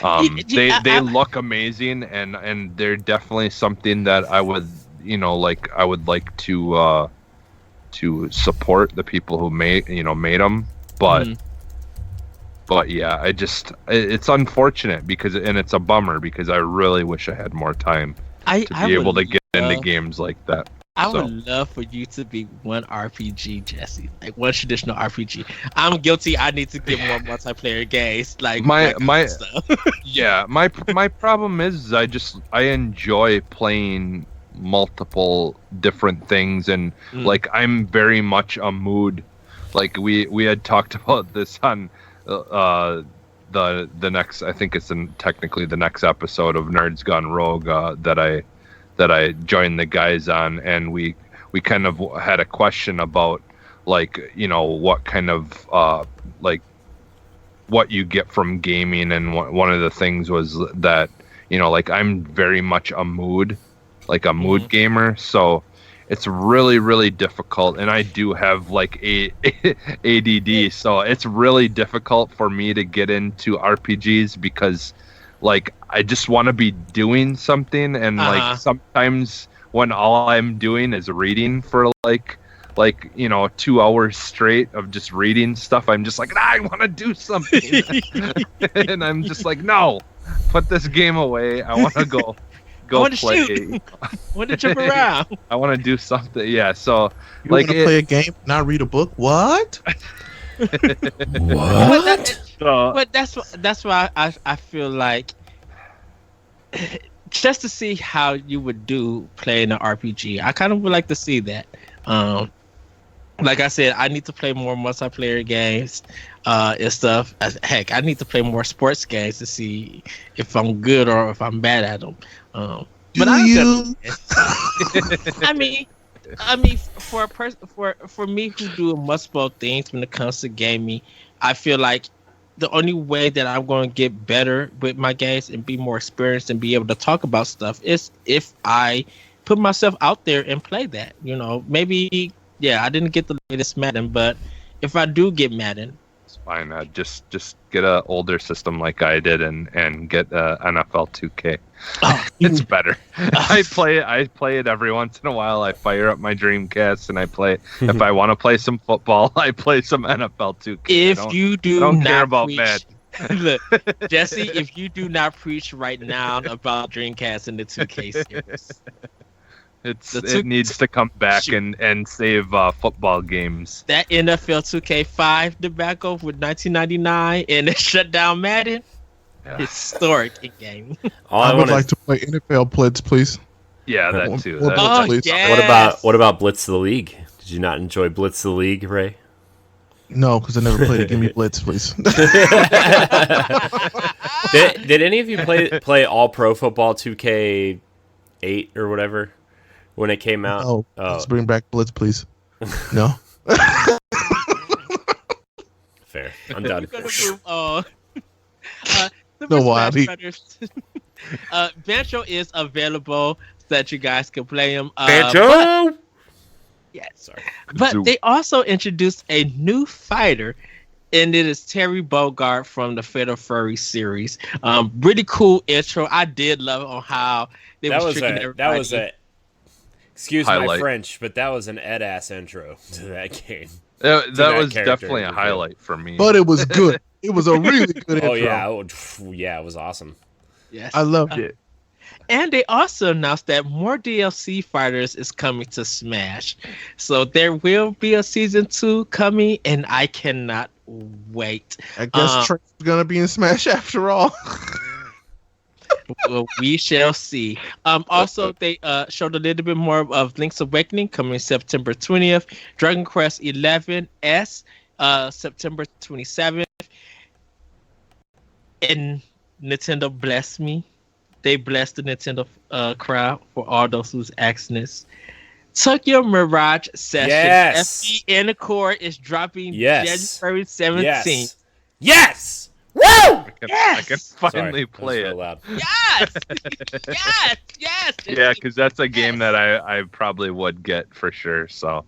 they look amazing, and they're definitely something that I would, you know, like I would like to support the people who made them, but yeah, it's unfortunate because, and it's a bummer because I really wish I had more time to be able to get into games like that. I would love for you to be one RPG, Jesse, like one traditional RPG. I'm guilty. I need to get more multiplayer games, like my stuff. Yeah, my problem is I enjoy playing multiple different things, and like I'm very much a mood. Like we had talked about this on the next, I think it's technically the next episode of Nerds Gone Rogue that I joined the guys on, and we kind of had a question about, like, you know, what kind of like what you get from gaming, and one of the things was that, you know, like I'm very much a mood gamer, so it's really, really difficult, and I do have like ADD, so it's really difficult for me to get into RPGs because, like, I just want to be doing something, and like sometimes when all I'm doing is reading for like you know 2 hours straight of just reading stuff, I'm just like, I want to do something, and I'm just like, no, put this game away. I want to go play. Shoot. I want to jump around. I want to do something. Yeah. So you like want to play a game, not read a book. What? What? But that's why I feel like just to see how you would do playing an RPG, I kind of would like to see that. Like I said, I need to play more multiplayer games and stuff. Heck, I need to play more sports games to see if I'm good or if I'm bad at them. But I mean, I mean, for a person, for me who do multiple things when it comes to gaming, I feel like the only way that I'm going to get better with my games and be more experienced and be able to talk about stuff is if I put myself out there and play that. You know, maybe I didn't get the latest Madden, but if I do get Madden, It's fine. Just get a older system like I did and get NFL 2K. oh, It's better. I play it every once in a while. I fire up my Dreamcast and I play. If I want to play some football, I play some NFL 2K. if you do I don't not care about preach, Madden. look, Jesse, if you do not preach right now about Dreamcast and the 2K series, It needs to come back and save football games. that NFL 2K5 debacle with 1999 and it shut down Madden, historic in gaming. I would like to play NFL Blitz, please. Yeah, that too. What That- Blitz, please? yes. What about Blitz the League? Did you not enjoy Blitz the League, Ray? No, because I never played it. Give me Blitz, please. Did any of you play All Pro Football 2K8 or whatever when it came out? Oh, let's bring back Blitz, please. No. Fair. I'm done. We're gonna move Super No, Smash Wally. Brothers. Banjo is available so that you guys can play him. Banjo! Yes. Sorry. But they also introduced a new fighter, and it is Terry Bogard from the Fatal Fury series. Really cool intro. I did love it on how they That was was tricking a everybody. excuse my Highlight. French, but that was an Ed-ass intro to that game. that that was character definitely a reveal. highlight for me. But it was good. It was a really good intro. Oh yeah, it was awesome. Yes. I loved it. And they also announced that more DLC fighters is coming to Smash. So there will be a season 2 coming, and I cannot wait. I guess Trey's gonna be in Smash after all. Well, we shall see. Also, they showed a little bit more of Link's Awakening coming September 20th. Dragon Quest 11S, September 27th. And Nintendo blessed me. They blessed the Nintendo crowd for all those who's asking this. Tokyo Mirage Sessions Yes. FB and the Core is dropping Yes. January 17th. Yes. Woo! I can Yes! finally play Sorry, it. that was real loud. Yes! yes! Yeah, because that's a game that I probably would get for sure. So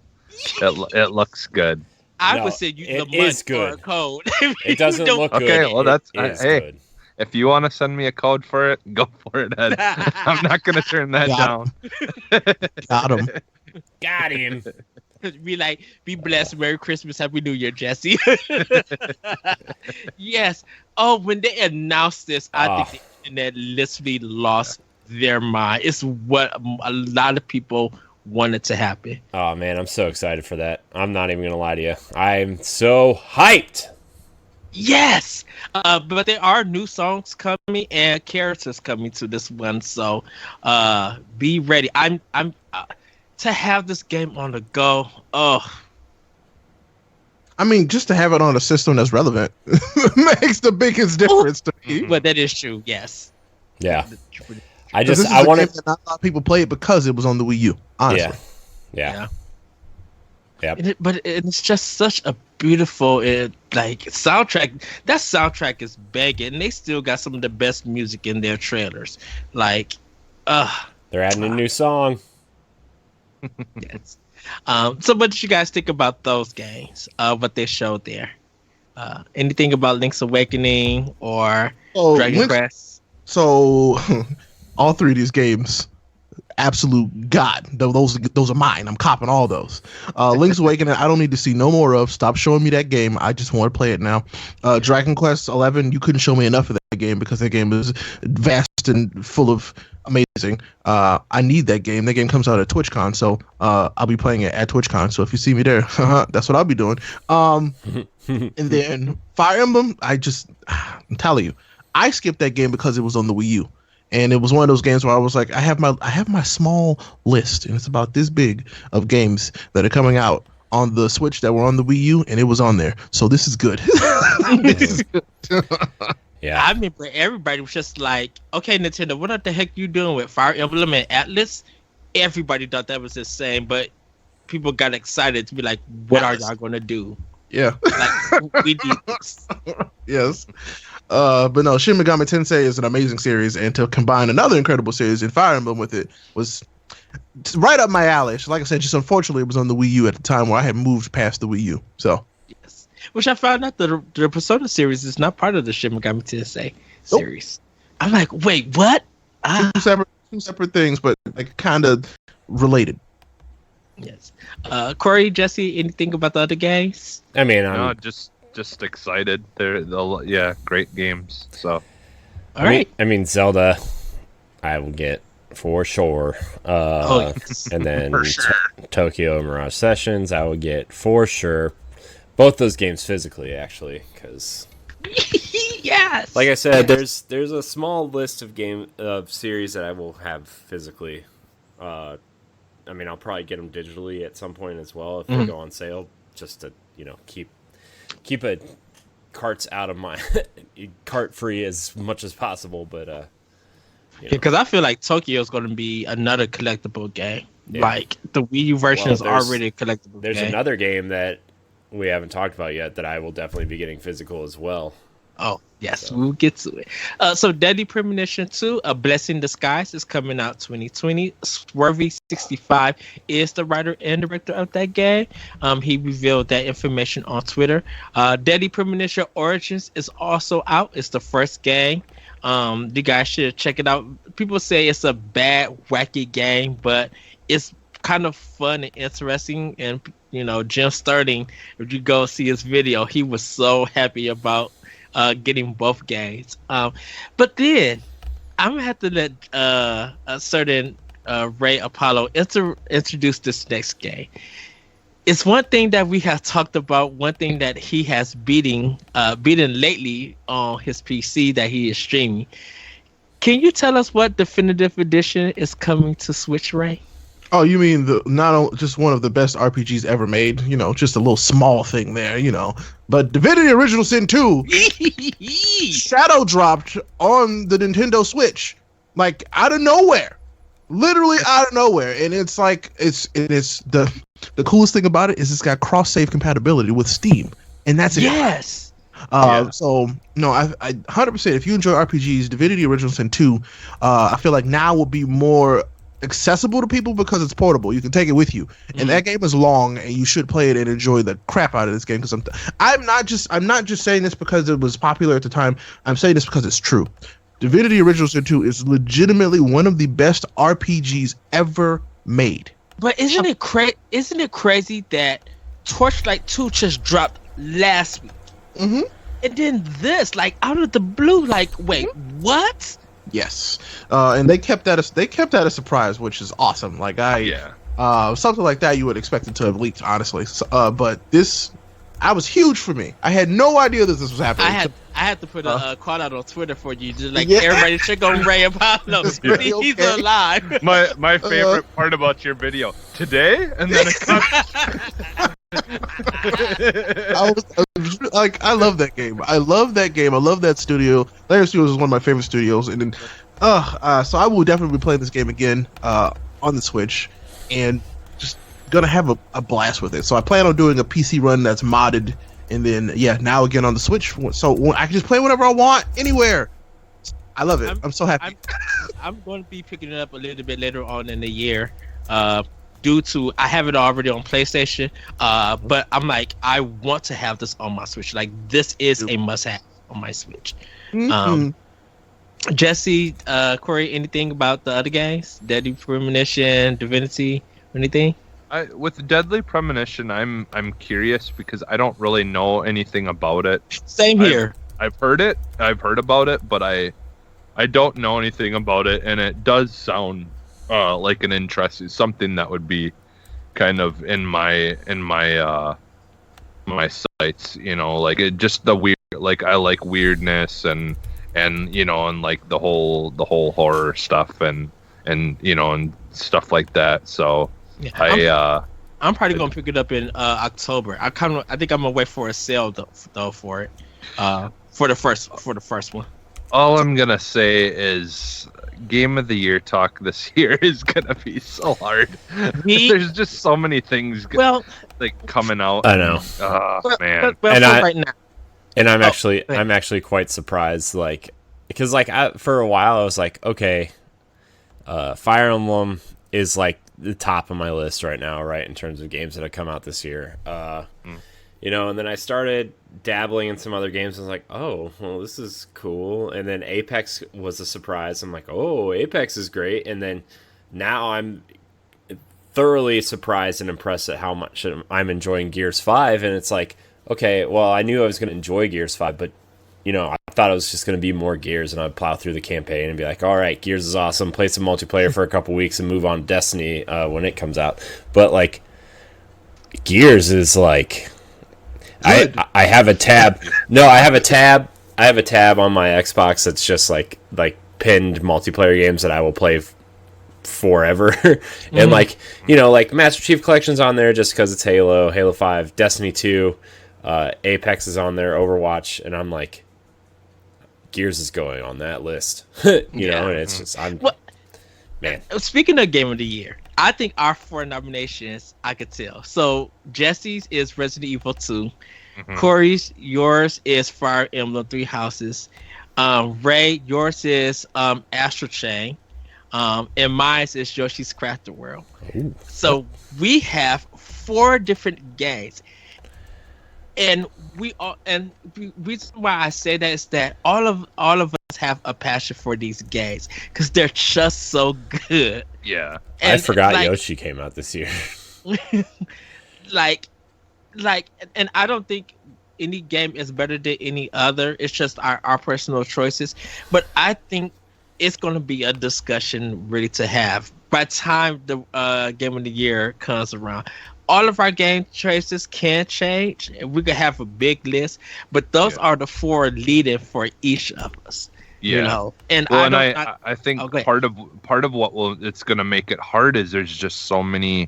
it looks good. I No, would say use it the money is good. for a code. It doesn't look good. Okay, well, that's- It is hey. good. If you want to send me a code for it, go for it, Ed. I'm not gonna turn that Got down. Got him. Got him. Be like, be blessed, Merry Christmas, Happy New Year, Jesse. Yes. Oh, when they announced this, I think the internet literally lost their mind. It's what a lot of people wanted to happen. Oh man, I'm so excited for that. I'm not even gonna lie to you. I'm so hyped. Yes, but there are new songs coming and characters coming to this one, so be ready. I'm to have this game on the go. Oh, I mean, just to have it on a system that's relevant makes the biggest difference to me. but that is true. Yes. Yeah. I 'Cause just this is I a want game to. that not a lot of people play it because it was on the Wii U. Honestly, Yeah. Yep. But it's just such a beautiful soundtrack. That soundtrack is begging, and they still got some of the best music in their trailers. Like, They're adding a new song. yes. So what did you guys think about those games? What they showed there? Anything about Link's Awakening or Dragon Quest? So, all three of these games, absolute god. Those are mine. I'm copping all those. Link's Awakening, I don't need to see no more of. Stop showing me that game. I just want to play it now. Dragon Quest 11, you couldn't show me enough of that game because that game is vast and full of amazing. I need that game. That game comes out at TwitchCon, so I'll be playing it at TwitchCon. So if you see me there, that's what I'll be doing. And then Fire Emblem, I'm telling you, I skipped that game because it was on the Wii U. And it was one of those games where I was like, I have my small list, and it's about this big of games that are coming out on the Switch that were on the Wii U, and it was on there. So this is good. This is good. Yeah. I remember everybody was just like, okay, Nintendo, what the heck you doing with Fire Emblem and Atlas? Everybody thought that was insane, but people got excited to be like, "What are y'all gonna do?" Yeah. Like, we need this. Yes. But no, Shin Megami Tensei is an amazing series, and to combine another incredible series in Fire Emblem with it was right up my alley. Like I said, just unfortunately it was on the Wii U at the time where I had moved past the Wii U. So Yes. Which I found out the Persona series is not part of the Shin Megami Tensei series. I'm like, wait, what? two separate things, but like kind of related. Yes. Corey, Jesse, anything about the other games? I mean, No, just excited. They're great games. So All right. I mean, Zelda, I will get for sure. Yes. And then For sure. Tokyo Mirage Sessions, I will get for sure. Both those games physically, actually, because Yes. like I said, there's a small list of series that I will have physically. I mean, I'll probably get them digitally at some point as well if they go on sale, just to keep a carts out of my cart free as much as possible. But because I feel like Tokyo is going to be another collectible game. Yeah. Like the Wii U version is there's- already a collectible there's game. another game that we haven't talked about yet that I will definitely be getting physical as well. Oh, yes, we'll get to it. So Deadly Premonition 2, A Blessing in Disguise is coming out 2020. Swervy65 is the writer and director of that game. He revealed that information on Twitter. Deadly Premonition Origins is also out. It's the first game. You guys should check it out. People say it's a bad, wacky game, but it's kind of fun and interesting. And, Jim Sterling, if you go see his video, he was so happy about getting both games. But then I'm gonna have to let a certain Ray Apollo introduce this next game. It's one thing that we have talked about, one thing that he has beaten lately on his PC that he is streaming. Can you tell us what Definitive Edition is coming to Switch, Ray? Oh, you mean just one of the best RPGs ever made? Just a little small thing there, But Divinity Original Sin 2 shadow dropped on the Nintendo Switch, like out of nowhere, literally out of nowhere, and it's like it's the coolest thing about it is it's got cross save compatibility with Steam, and that's it. Yes. So no, I 100%. If you enjoy RPGs, Divinity Original Sin 2, I feel like now will be more accessible to people because it's portable. You can take it with you, and that game is long, and you should play it and enjoy the crap out of this game. Because I'm not just saying this because it was popular at the time. I'm saying this because it's true. Divinity Original Sin 2 is legitimately one of the best RPGs ever made. But isn't it crazy that Torchlight 2 just dropped last week? Mm-hmm. And then this, like out of the blue, like, wait, what? Yes, and they kept that a surprise, which is awesome. Like something like that you would expect it to have leaked, honestly. So, but this, was huge for me. I had no idea that this was happening. I had to put a call out on Twitter for you, just like everybody check on Ray Apollo. He's alive. My favorite part about your video today, and then it comes. I love that game. I love that studio. Layer Studios is one of my favorite studios, and then, so I will definitely be playing this game again on the Switch, and just gonna have a blast with it. So I plan on doing a PC run that's modded, and then now again on the Switch, so I can just play whatever I want anywhere. I love it. I'm so happy. I'm going to be picking it up a little bit later on in the year. Due to I have it already on PlayStation, but I'm like, I want to have this on my Switch. Like, this is a must-have on my Switch. Jesse, Corey, anything about the other games? Deadly Premonition, Divinity, anything? With Deadly Premonition, I'm curious because I don't really know anything about it. Same here. I've heard about it, but I don't know anything about it, and it does sound like an interesting something that would be kind of in my my sights, like it just the weird, like I like weirdness and like the whole horror stuff and stuff like that. So I'm probably gonna pick it up in October. I think I'm gonna wait for a sale though for it. For the first one. All I'm gonna say is game of the year talk this year is gonna be so hard. There's just so many things coming out. I know. Man. Right now. And I'm actually quite surprised, because for a while I was like, okay, Fire Emblem is like the top of my list right now, right, in terms of games that have come out this year. And then I started dabbling in some other games. I was like, oh, well, this is cool. And then Apex was a surprise. I'm like, oh, Apex is great. And then now I'm thoroughly surprised and impressed at how much I'm enjoying Gears 5. And it's like, okay, well, I knew I was going to enjoy Gears 5, but, I thought it was just going to be more Gears, and I'd plow through the campaign and be like, all right, Gears is awesome, play some multiplayer for a couple weeks and move on to Destiny when it comes out. But, Gears is, I have a tab. No, I have a tab. I have a tab on my Xbox that's just, pinned multiplayer games that I will play forever. And, Master Chief Collection's on there just because it's Halo 5, Destiny 2, Apex is on there, Overwatch, and I'm like, Gears is going on that list. And it's just, man. Speaking of Game of the Year, I think our 4 nominations, I could tell. So, Jesse's is Resident Evil 2. Corey's, yours is Fire Emblem 3 Houses. Ray, yours is Astral Chain. And mine is Yoshi's Crafted World. Ooh. So, we have 4 different games. And the reason why I say that is that all of us have a passion for these games because they're just so good. Yeah, and I forgot Yoshi came out this year. And I don't think any game is better than any other. It's just our personal choices. But I think it's going to be a discussion really to have by the time the Game of the Year comes around. All of our game choices can change, and we could have a big list, but those are the 4 leading for each of us. Yeah. And I think part of what it's going to make it hard is there's just so many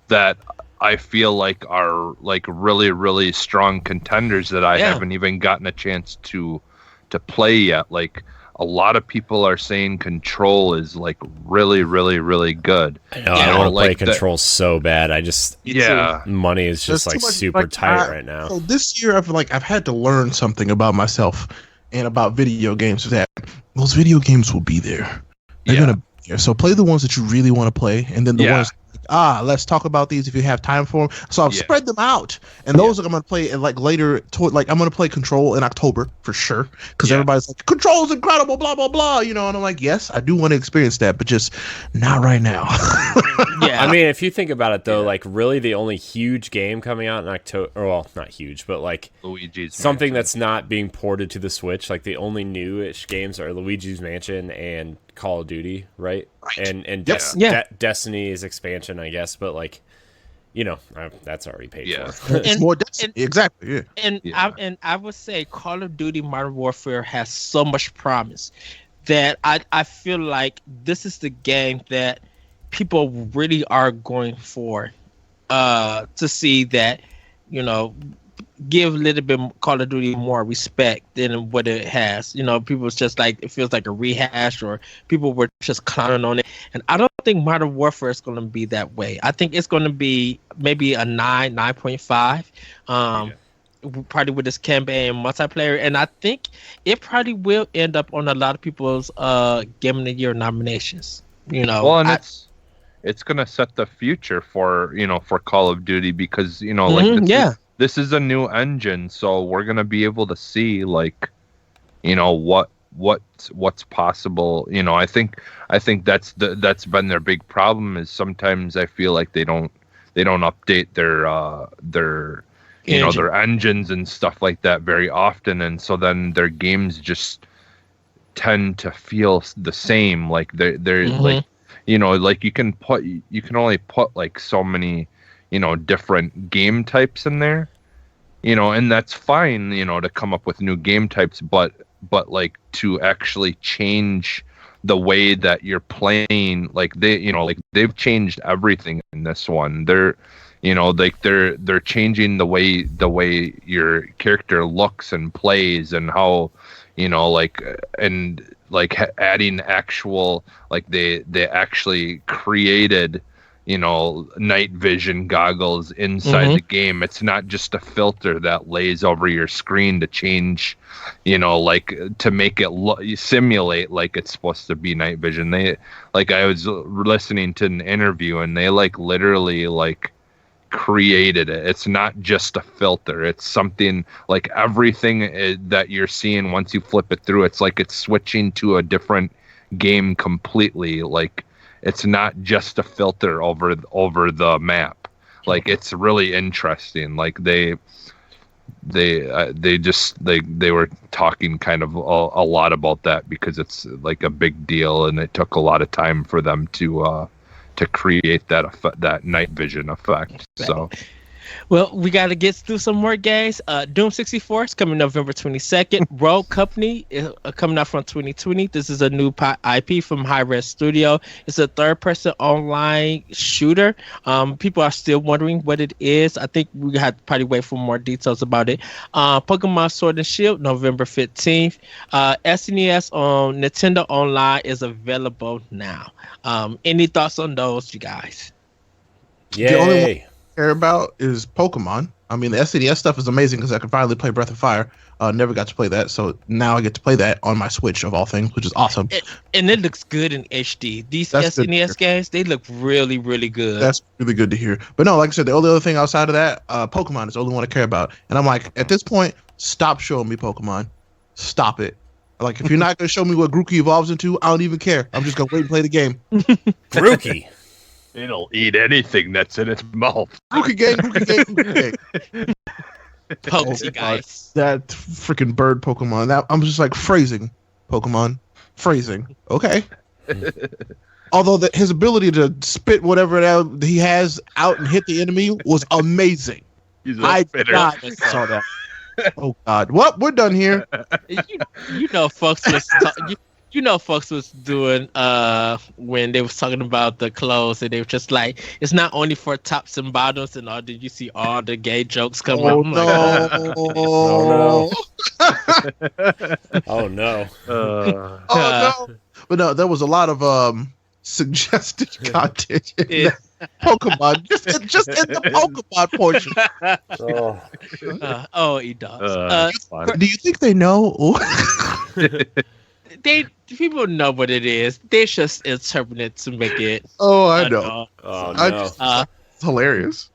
that I feel like are really, really strong contenders that I haven't even gotten a chance to play yet. Like, a lot of people are saying Control is really, really, really good. I know. I want to play Control so bad. I just money is just super tight right now. So this year, I feel like I've had to learn something about myself and about video games. That those video games will be there. They're gonna be there. So play the ones that you really want to play, and then the ones. Let's talk about these if you have time for them. So I've spread them out, and those I'm gonna play later. I'm gonna play Control in October for sure because everybody's like, Control's incredible, blah blah blah, and I'm like, yes, I do want to experience that, but just not right now. I mean, if you think about it though, really the only huge game coming out in October, well, not huge, but Luigi's something Mansion. that's not being ported to the Switch. The only newish games are Luigi's Mansion and Call of Duty, right? And Destiny's expansion, I guess, but that's already paid for. It's more Destiny, exactly. And I would say Call of Duty Modern Warfare has so much promise that I feel like this is the game that people really are going for to see that give a little bit Call of Duty more respect than what it has. People it's just it feels like a rehash, or people were just clowning on it. And I don't think Modern Warfare is going to be that way. I think it's going to be maybe a 9.5. Probably with this campaign multiplayer, and I think it probably will end up on a lot of people's Game of the Year nominations. Well, and it's going to set the future for Call of Duty because this is a new engine, so we're gonna be able to see what's possible. I think that's been their big problem is sometimes I feel like they don't update their their engines and stuff like that very often, and so then their games just tend to feel the same. They're you can only put so many different game types in there, and that's fine, to come up with new game types, but to actually change the way that you're playing, they've changed everything in this one. They're changing the way your character looks and plays, and how and adding actual, they actually created, night vision goggles inside the game. It's not just a filter that lays over your screen to change, to make it simulate like it's supposed to be night vision. I was listening to an interview, and they literally created it. It's not just a filter. It's something everything that you're seeing once you flip it through, it's it's switching to a different game completely. It's not just a filter over the map. It's really interesting. They were talking kind of a lot about that, because it's a big deal, and it took a lot of time for them to create that night vision effect. So well, we got to get through some more games. Doom 64 is coming November 22nd. Rogue Company is coming out from 2020. This is a new IP from Hi-Res Studio. It's a third-person online shooter. People are still wondering what it is. I think we have to probably wait for more details about it. Pokemon Sword and Shield, November 15th. SNES on Nintendo Online is available now. Any thoughts on those, you guys? Yay. The only one care about is Pokemon. I mean, the SNES stuff is amazing because I can finally play Breath of Fire. Never got to play that, so now I get to play that on my Switch of all things, which is awesome. And it looks good in HD. These SNES games, they look really, really good. That's really good to hear. But no, like I said, the only other thing outside of that, Pokemon is the only one I care about. And I'm like, at this point, stop showing me Pokemon. Stop it. If you're not going to show me what Grookey evolves into, I don't even care. I'm just going to wait and play the game. Grookey. It'll eat anything that's in its mouth. Grookey game. Pokey guys. That freaking bird Pokemon. That I'm just phrasing Pokemon. Phrasing. Okay. Although his ability to spit whatever he has out and hit the enemy was amazing. I saw that. Oh God! What? We're done here. Folks was folks was doing when they was talking about the clothes, and they were just it's not only for tops and bottoms and all. Did you see all the gay jokes coming up? Oh no! Oh no! Oh no! But no, there was a lot of suggested content in that Pokemon, just in the Pokemon portion. He does. Do you think they know? People know what it is. They just interpret it to make it. Oh, I know. Oh no! It's hilarious.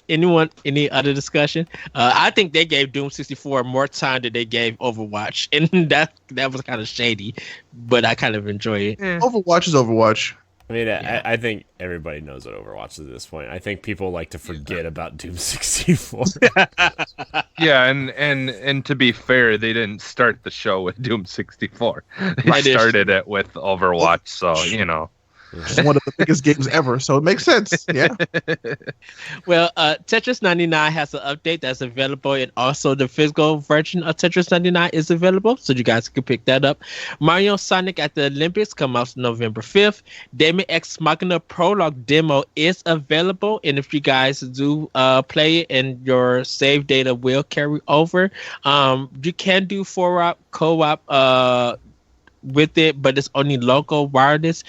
Any other discussion? I think they gave Doom 64 more time than they gave Overwatch, and that was kind of shady, but I kind of enjoy it. Overwatch is Overwatch. I mean, I think everybody knows what Overwatch is at this point. I think people like to forget about Doom 64. Yeah, and to be fair, they didn't start the show with Doom 64. They started it with Overwatch, so It's one of the biggest games ever, so it makes sense. Yeah. Well, Tetris 99 has an update that's available, and also the physical version of Tetris 99 is available, so you guys can pick that up. Mario Sonic at the Olympics come out November 5th. Daemon X Machina Prologue demo is available, and if you guys do play it and your save data will carry over, you can do 4-op co-op with it, but it's only local wireless.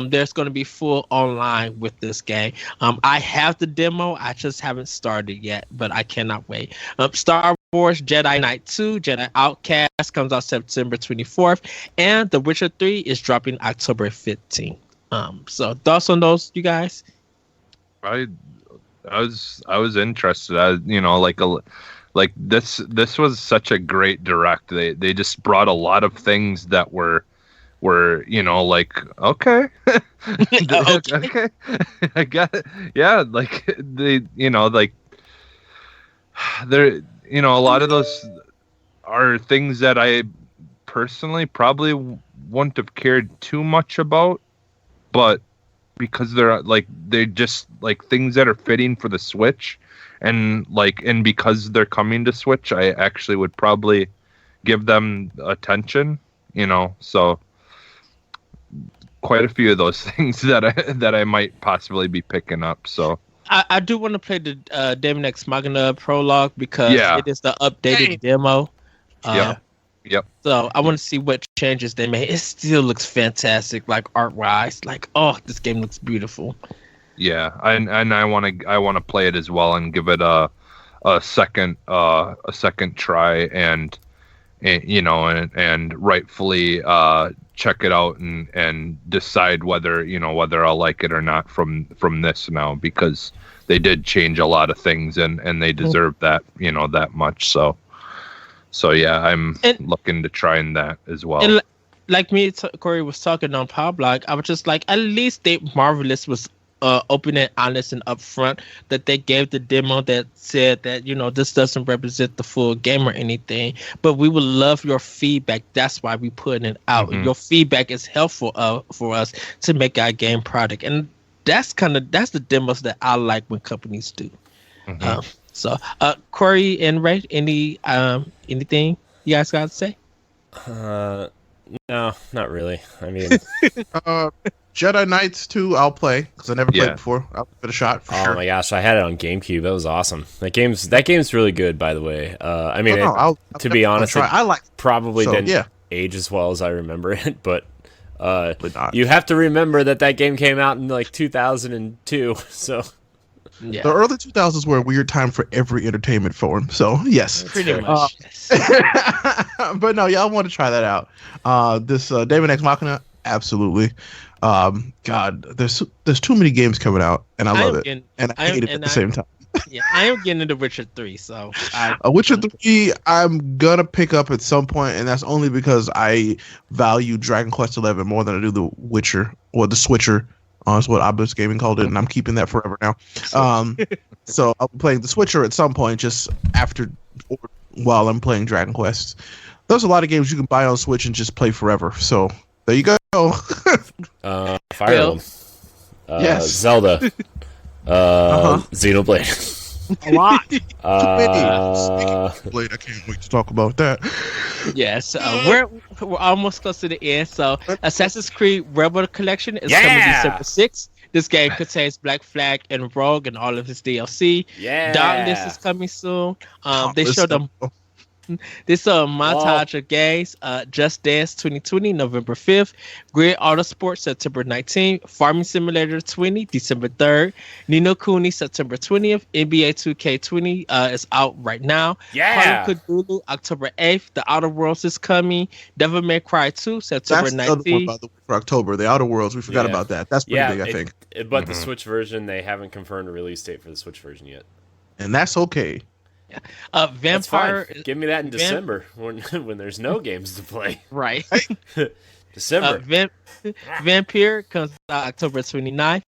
There's going to be full online with this game. I have the demo, I just haven't started yet, but I cannot wait. Star Wars Jedi Knight 2 Jedi Outcast comes out September 24th, and The Witcher 3 is dropping October 15th. So thoughts on those, you guys? I was interested. This was such a great direct. They just brought a lot of things that were okay. Okay. I got it. Yeah, there, a lot of those are things that I personally probably wouldn't have cared too much about, but because they're just things that are fitting for the Switch. And because they're coming to Switch, I actually would probably give them attention, so quite a few of those things that I might possibly be picking up. So I do want to play the Daemon X Machina Prologue because it is the updated demo. Yep. So I want to see what changes they made. It still looks fantastic, like art wise. Like, oh, this game looks beautiful. Yeah, and I want to play it as well and give it a second try and and rightfully check it out and decide whether I'll like it or not from this now, because they did change a lot of things and they deserve that that much. So yeah, I'm looking to trying that as well. And like me, Corey was talking on Powerblock, I was just like, at least Marvelous was open and honest and upfront, that they gave the demo that said that this doesn't represent the full game or anything, but we would love your feedback. That's why we putting it out. Your feedback is helpful for us to make our game product, and that's the demos that I like when companies do. So Corey and Ray, anything you guys got to say? No, not really. I mean, Jedi Knights 2, I'll play because I never played before. I'll give it a shot for sure. Oh my gosh, I had it on GameCube. That was awesome. That game's really good, by the way. I mean, to be honest, I like probably didn't age as well as I remember it, but you have to remember that game came out in like 2002. So the early 2000s were a weird time for every entertainment form. So yes, pretty much. But no, y'all want to try that out. This David Ex Machina, absolutely. God, there's too many games coming out, and I love it, and I hate it at the same time. Yeah, I am getting into Witcher 3, so Witcher 3 I'm gonna pick up at some point, and that's only because I value Dragon Quest XI more than I do the Witcher, or the Switcher. Is what Obelisk Gaming called it, and I'm keeping that forever now. So I'll be playing the Switcher at some point, just after or while I'm playing Dragon Quest. There's a lot of games you can buy on Switch and just play forever. So there you go. Fire Emblem. Yes. Zelda. Xenoblade. A lot. Blade, I can't wait to talk about that. Yes, we're almost close to the end. So Assassin's Creed Rebel Collection is coming December 6th. This game contains Black Flag and Rogue and all of his DLC. Yeah. Dauntless is coming soon. They showed them. This montage of games: Just Dance 2020, November 5th; Grid Autosport, September 19th; Farming Simulator 20, December 3rd; Ni no Kuni, September 20th; NBA 2K20 is out right now. Yeah. Call of Cthulhu, October 8th. The Outer Worlds is coming. Devil May Cry 2, September 19th. That's the other one, by the way, for October. The Outer Worlds, we forgot about that. That's pretty big, I think. But the Switch version, they haven't confirmed a release date for the Switch version yet. And that's okay. Vampire. Give me that in December when there's no games to play. Right. December. Vampire comes out October 29th.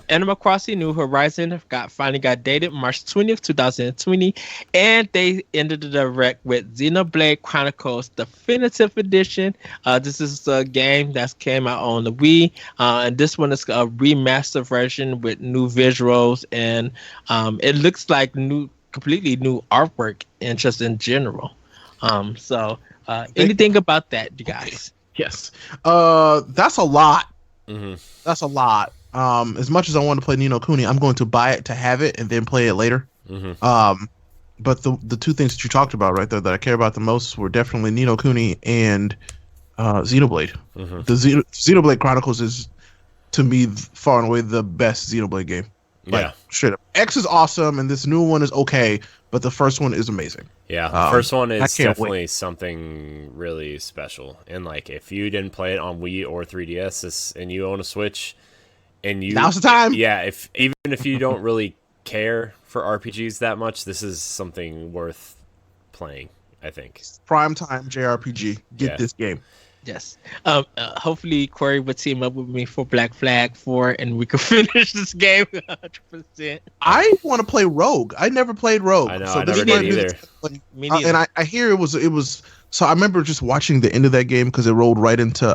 Animal Crossing New Horizon finally got dated March 20th, 2020. And they ended the direct with Xenoblade Chronicles Definitive Edition. This is a game that came out on the Wii. And this one is a remastered version with new visuals. And it looks like completely new artwork and just in general. Anything about that, you guys? Yes. That's a lot. Mm-hmm. That's a lot. As much as I want to play Ni no Kuni, I'm going to buy it to have it and then play it later. Mm-hmm. But the two things that you talked about right there that I care about the most were definitely Ni no Kuni and Xenoblade. Mm-hmm. The Xenoblade Chronicles is, to me, far and away the best Xenoblade game. Like, straight up. X is awesome, and this new one is okay, but the first one is amazing. Yeah, the first one is definitely something really special. And like, if you didn't play it on Wii or 3DS, and you own a Switch, and now's the time. Yeah, even if you don't really care for RPGs that much, this is something worth playing, I think. Prime time JRPG. Get this game. Yes. Hopefully Corey would team up with me for Black Flag 4 and we could finish this game 100%. I want to play Rogue. I never played Rogue. I know, so I never did either. Me neither. And I hear it was so I remember just watching the end of that game because it rolled right into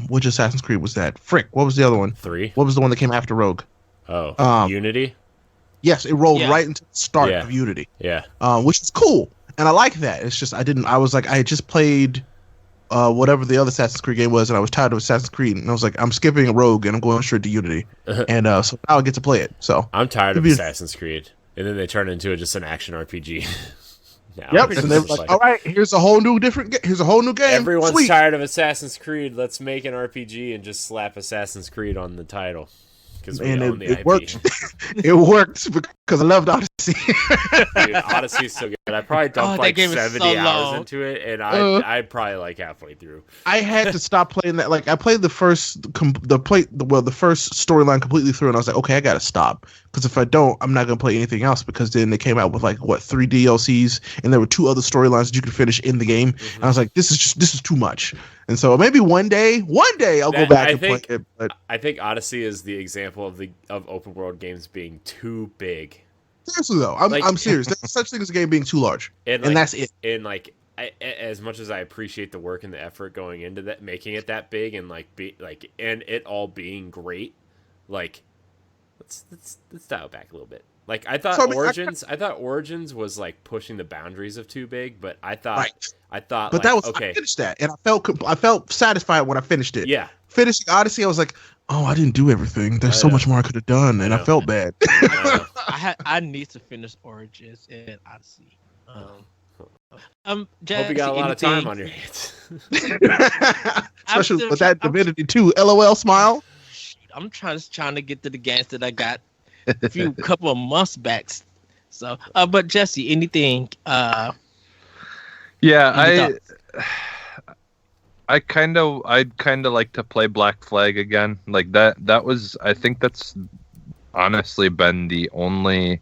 which Assassin's Creed was that? Frick, what was the other one? 3. What was the one that came after Rogue? Unity? Yes, it rolled right into the start of Unity. Yeah. Which is cool. And I like that. It's just I had just played whatever the other Assassin's Creed game was, and I was tired of Assassin's Creed, and I was like, I'm skipping Rogue and I'm going straight to Unity, and so now I get to play it. So I'm tired of Assassin's Creed, and then they turn into just an action RPG. now. Yep. And they were like, all right, here's a whole new game. Everyone's Sweet. tired of Assassin's Creed. Let's make an RPG and just slap Assassin's Creed on the title. Because we own the IP. Worked. It worked because I loved Odyssey. Dude, Odyssey's so good. I probably dumped like 70 hours into it, and I'd probably like halfway through. I had to stop playing that. Like I played the first storyline completely through, and I was like, okay, I gotta stop because if I don't, I'm not gonna play anything else. Because then they came out with like 3 DLCs, and there were 2 other storylines that you could finish in the game. And I was like, this is too much. And so maybe one day I'll go back and play it. But I think Odyssey is the example of open world games being too big. Seriously though, I'm serious. There's such thing as a game being too large, and that's it. And as much as I appreciate the work and the effort going into that, making it that big, and and it all being great, like let's dial back a little bit. Like I thought Origins was like pushing the boundaries of too big, but I thought, but that was okay. I finished that, and I felt satisfied when I finished it. Yeah, finishing Odyssey, I was like, oh, I didn't do everything. There's so much more I could have done, and I felt bad. I need to finish Origins and Odyssey. Hope you got a lot of time on your hands. Especially with that Divinity 2. LOL smile. I'm trying to get to the games that I got a couple of months back. So, but Jesse, anything? Yeah, I'd kind of like to play Black Flag again. Like that was, I think that's honestly been the only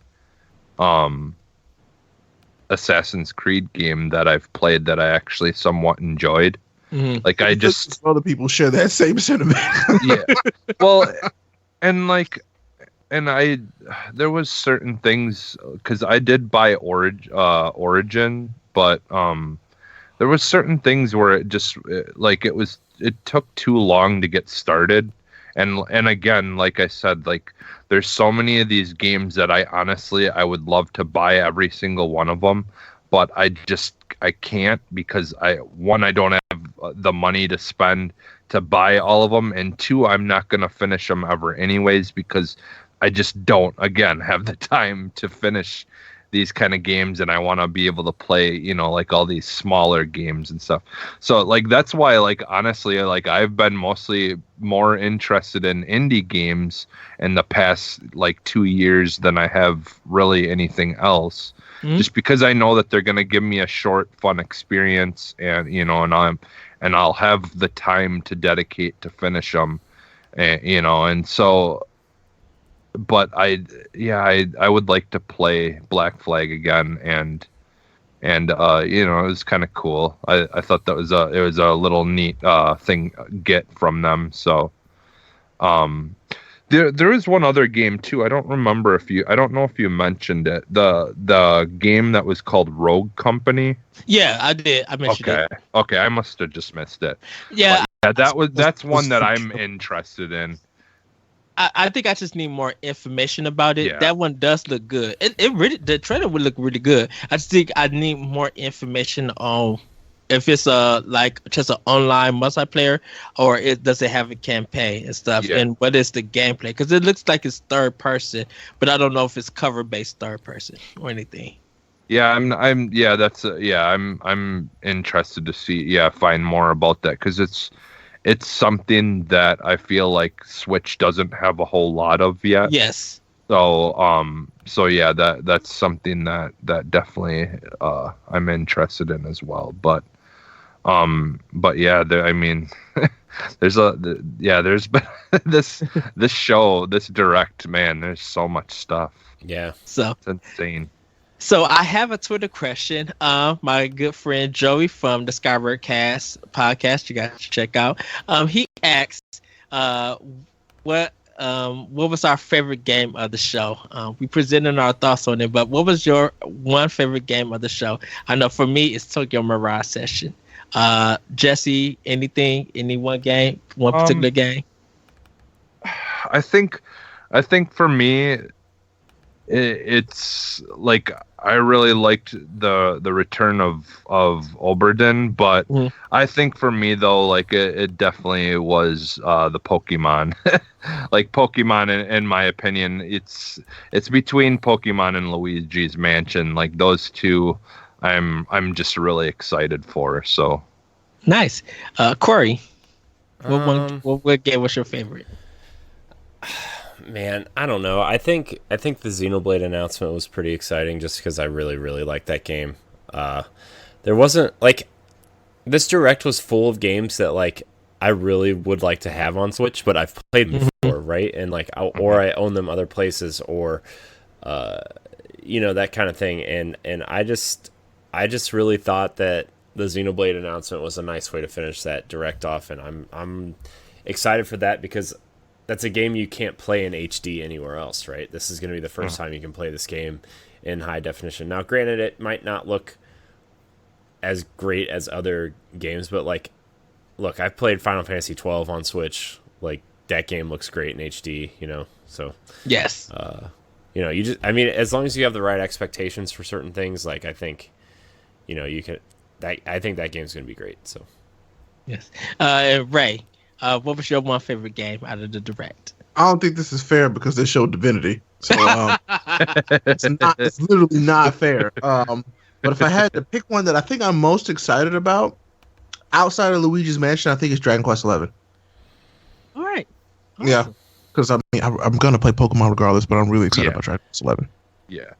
Assassin's Creed game that I've played that I actually somewhat enjoyed. Mm-hmm. Like I just other people share that same sentiment. Yeah. Well, and there was certain things because I did buy Origin, but there was certain things where it just it took too long to get started. And again, like I said, like there's so many of these games that I would love to buy every single one of them, but I can't because I don't have the money to spend to buy all of them, and 2, I'm not going to finish them ever anyways because I just don't have the time to finish these kind of games, and I want to be able to play, like all these smaller games and stuff. So like that's why honestly I've been mostly more interested in indie games in the past 2 years than I have really anything else. Mm-hmm. Just because I know that they're going to give me a short fun experience, and and I'll have the time to dedicate to finish them, and so. But I would like to play Black Flag again, and it was kind of cool. I thought it was a little neat thing get from them. So there is one other game too. I don't know if you mentioned it. The game that was called Rogue Company. Yeah, I did. I mentioned it. Okay, I must have just missed it. Yeah, that's one that I'm interested in. I think I just need more information about it. Yeah. That one does look good. It really, the trailer would look really good. I just think I need more information on if it's just an online multiplayer or does it have a campaign and stuff, and what is the gameplay? Because it looks like it's third person, but I don't know if it's cover based third person or anything. Yeah, I'm interested to find more about that because it's something that I feel like Switch doesn't have a whole lot of yet. Yes. So that's something that definitely I'm interested in as well. But yeah, there's been this show, this direct, man, there's so much stuff. Yeah. So it's insane. So I have a Twitter question. My good friend Joey from the Skyward Cast podcast, you guys should check out. He asked, what was our favorite game of the show? We presented our thoughts on it, but what was your one favorite game of the show? I know for me, it's Tokyo Mirage Session. Jesse, anything? Any one game? One particular game? I think for me, it's like I really liked the return of Oberdin, but I think for me though, like it definitely was the Pokemon. Like Pokemon, in my opinion, it's between Pokemon and Luigi's Mansion. Like those two, I'm just really excited for. So Nice. Corey, Um, what game was your favorite? Man, I don't know. I think the Xenoblade announcement was pretty exciting just because I really really liked that game. There wasn't like this direct was full of games that like I really would like to have on Switch, but I've played them before, right? And like or I own them other places or that kind of thing. And I just really thought that the Xenoblade announcement was a nice way to finish that direct off, and I'm excited for that because that's a game you can't play in HD anywhere else, right? This is going to be the first time you can play this game in high definition. Now, granted, it might not look as great as other games, but like, look, I've played Final Fantasy 12 on Switch. Like that game looks great in HD, So Yes. I mean, as long as you have the right expectations for certain things, like I think, you can. I think that game's going to be great. So. Yes. Ray, what was your one favorite game out of the direct? I don't think this is fair because they showed Divinity, so it's literally not fair. But if I had to pick one that I think I'm most excited about outside of Luigi's Mansion, I think it's Dragon Quest XI. All right. Awesome. Yeah, because I'm gonna play Pokemon regardless, but I'm really excited about Dragon Quest XI. yeah.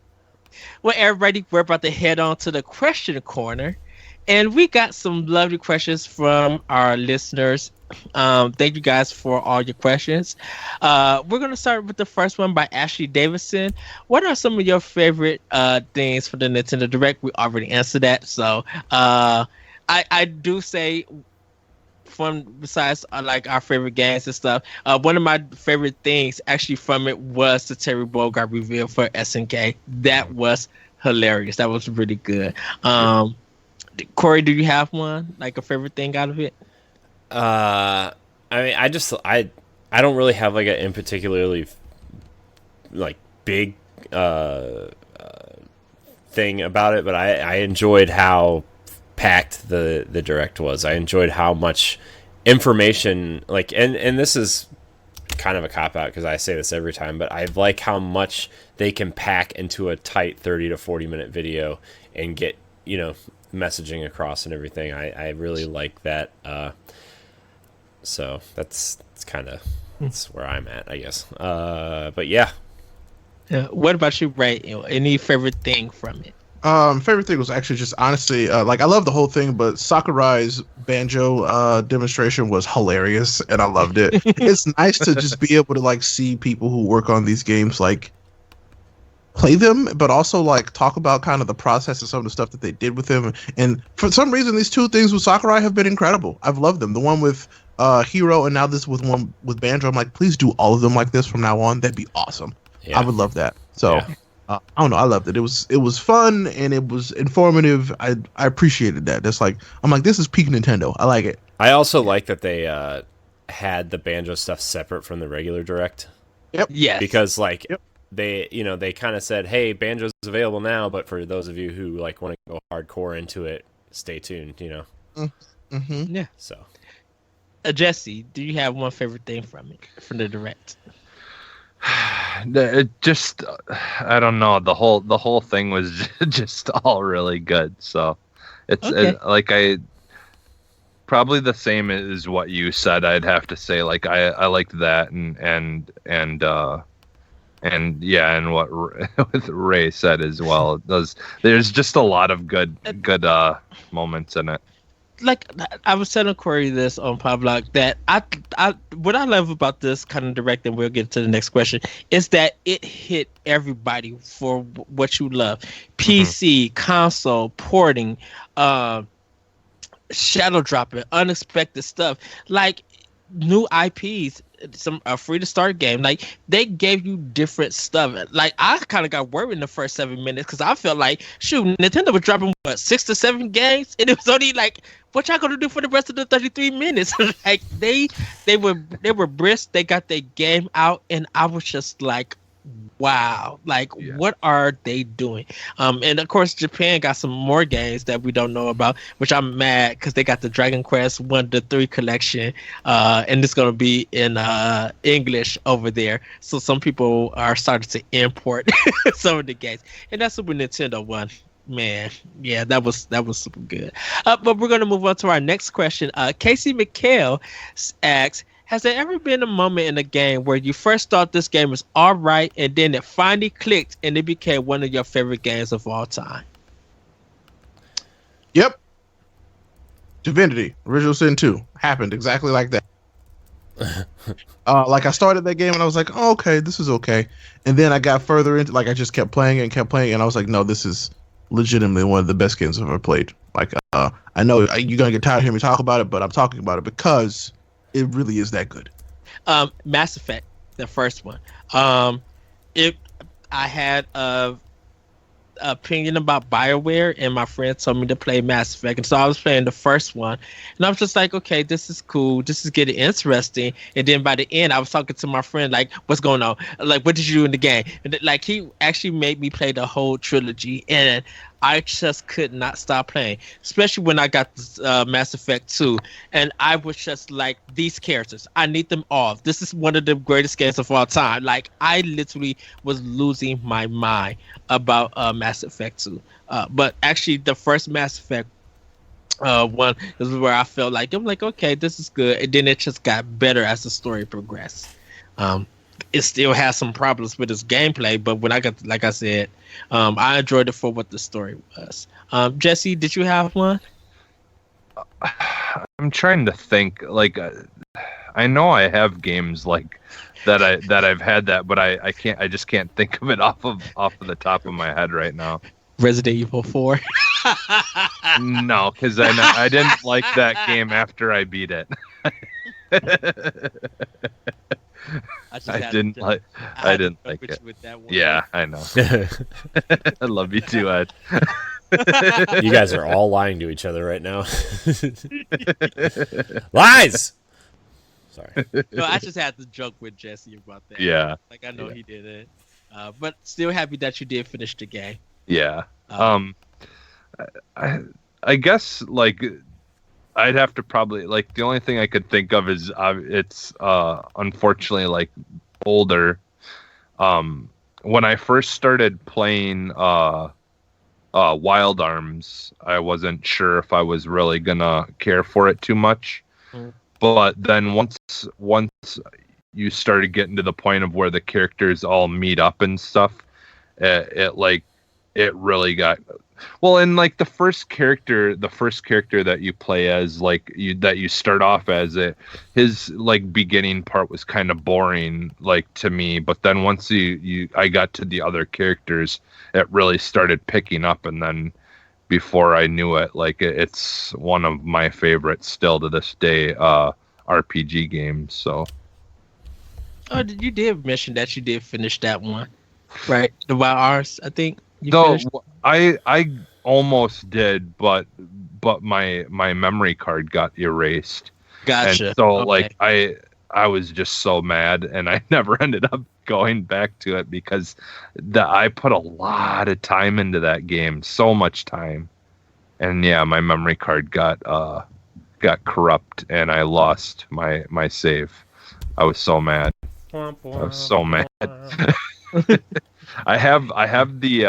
Well, everybody, we're about to head on to the question corner. And we got some lovely questions from our listeners. Thank you guys for all your questions. We're going to start with the first one by Ashley Davidson. What are some of your favorite things for the Nintendo Direct? We already answered that. So I do say, besides like our favorite games and stuff, one of my favorite things actually from it was the Terry Bogard reveal for SNK. That was hilarious. That was really good. Corey, do you have one, like a favorite thing out of it? I mean, I don't really have like in particularly like big thing about it, but I enjoyed how packed the direct was. I enjoyed how much information, like, and this is kind of a cop out because I say this every time, but I like how much they can pack into a tight 30 to 40 minute video and get messaging across and everything. I really like that. So that's where I'm at, I guess. But yeah. What about you, Ray? Any favorite thing from it? Favorite thing was actually just honestly, like I love the whole thing, but Sakurai's banjo demonstration was hilarious, and I loved it. It's nice to just be able to like see people who work on these games like play them, but also like talk about kind of the process and some of the stuff that they did with them. And for some reason, these two things with Sakurai have been incredible. I've loved them. The one with Hero, and now this with one with Banjo. I'm like, please do all of them like this from now on. That'd be awesome. Yeah. I would love that. So I don't know. I loved it. It was fun and it was informative. I appreciated that. That's like, I'm like, this is peak Nintendo. I like it. I also like that they had the Banjo stuff separate from the regular Direct. Yep. Yes. Because like. Yep. They kind of said, hey, Banjo's available now, but for those of you who like want to go hardcore into it, stay tuned, Mm-hmm. Yeah. So Jesse, do you have one favorite thing from the Direct? It just, I don't know, the whole thing was just all really good. So it's okay. Probably the same as what you said. I'd have to say, like, I liked that and what with Ray said as well. There's just a lot of good moments in it. Like I was telling Corey this on Pavlok that what I love about this kind of Direct, and we'll get to the next question, is that it hit everybody for what you love. PC, console, porting, shadow dropping, unexpected stuff, like new IPs. Some free to start game, like they gave you different stuff. Like I kind of got worried in the first 7 minutes because I felt like, shoot, Nintendo was dropping 6 to 7 games, and it was only like, what y'all gonna do for the rest of the 33 minutes? Like they were brisk. They got their game out, and I was just like, wow, like what are they doing? And of course Japan got some more games that we don't know about, which I'm mad because they got the Dragon Quest 1 to 3 collection, and it's gonna be in English over there, so some people are starting to import some of the games, and that's Super Nintendo one. Man, yeah, that was super good. But we're gonna move on to our next question. Casey McHale asks, has there ever been a moment in a game where you first thought this game was all right, and then it finally clicked and it became one of your favorite games of all time? Yep. Divinity, Original Sin 2 happened exactly like that. Like I started that game and I was like, oh, okay, this is okay. And then I got further into, like, I just kept playing and kept playing, and I was like, no, this is legitimately one of the best games I've ever played. Like, I know you're gonna get tired of hearing me talk about it, but I'm talking about it because it really is that good. Mass Effect, the first one. It I had a opinion about BioWare, and my friend told me to play Mass Effect, and so I was playing the first one, and I was just like, okay, this is cool, this is getting interesting. And then by the end, I was talking to my friend like, what's going on, like, what did you do in the game? And like, he actually made me play the whole trilogy, and I just could not stop playing, especially when I got this, Mass Effect 2, and I was just like, these characters, I need them all. This is one of the greatest games of all time. Like, I literally was losing my mind about Mass Effect 2. But actually, the first Mass Effect one is where I felt like, I'm like, okay, this is good, and then it just got better as the story progressed. It still has some problems with its gameplay, but when I got, like I said, I enjoyed it for what the story was. Jesse, did you have one? I'm trying to think. Like, I know I have games like that I've had that, but I can't. I just can't think of it off of the top of my head right now. Resident Evil 4. No, because I didn't like that game after I beat it. I didn't like it. With that one. Yeah, I know. I love you too, Ed. You guys are all lying to each other right now. Lies. Sorry. No, I just had to joke with Jesse about that. Yeah. Like, I know he did it. But still happy that you did finish the game. Yeah. I guess, like, I'd have to probably, like, the only thing I could think of is it's unfortunately, like, older. When I first started playing Wild Arms, I wasn't sure if I was really gonna care for it too much. But then once you started getting to the point of where the characters all meet up and stuff, it really got well. And like the first character that you play as, like, you start off as, his like beginning part was kind of boring, like, to me. But then once I got to the other characters, it really started picking up, and then before I knew it, like, it's one of my favorites still to this day, RPG games. So. Oh, you did mention that you did finish that one, right? The Wild Arms, I think. No, I almost did, but my memory card got erased. Gotcha. And so, okay. like, I was just so mad, and I never ended up going back to it because I put a lot of time into that game, so much time, and yeah, my memory card got corrupt, and I lost my save. I was so mad. I was so mad. I have the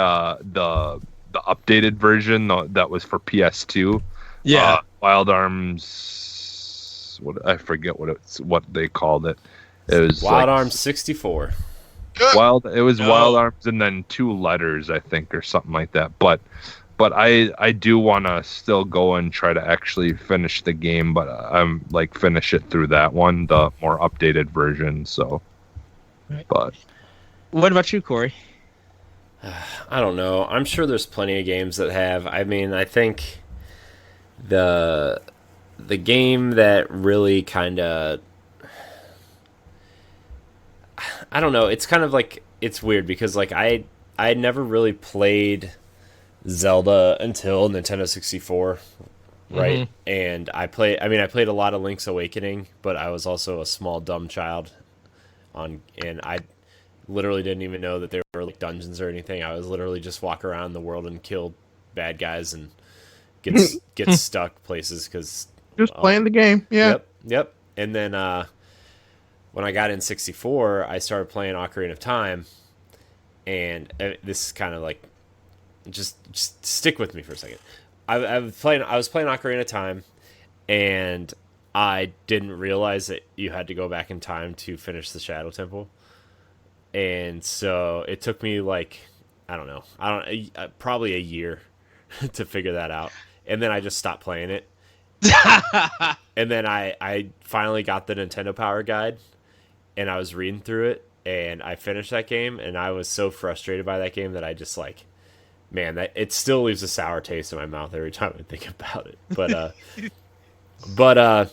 updated version that was for PS2. Yeah. Wild Arms. I forget what they called it. It was Wild Arms 64. It was Wild Arms and then 2 letters, I think, or something like that. But I do want to still go and try to actually finish the game, but I'm like finish it through that one, the more updated version. So, right. But what about you, Corey? I don't know. I'm sure there's plenty of games that have. I mean, I think the game that really kind of, I don't know. It's kind of like, it's weird because, like, I never really played Zelda until Nintendo 64, right? Mm-hmm. And I played a lot of Link's Awakening, but I was also a small dumb child and I literally didn't even know that there were, like, dungeons or anything. I was literally just walk around the world and kill bad guys and get stuck places because just playing the game. Yeah. Yep. And then when I got in 64, I started playing Ocarina of Time, and this is kind of like just stick with me for a second. I was playing Ocarina of Time, and I didn't realize that you had to go back in time to finish the Shadow Temple, and so it took me like probably a year to figure that out, and then I just stopped playing it. And then I finally got the Nintendo Power Guide, and I was reading through it, and I finished that game, and I was so frustrated by that game that I just like, man, that it still leaves a sour taste in my mouth every time I think about it. But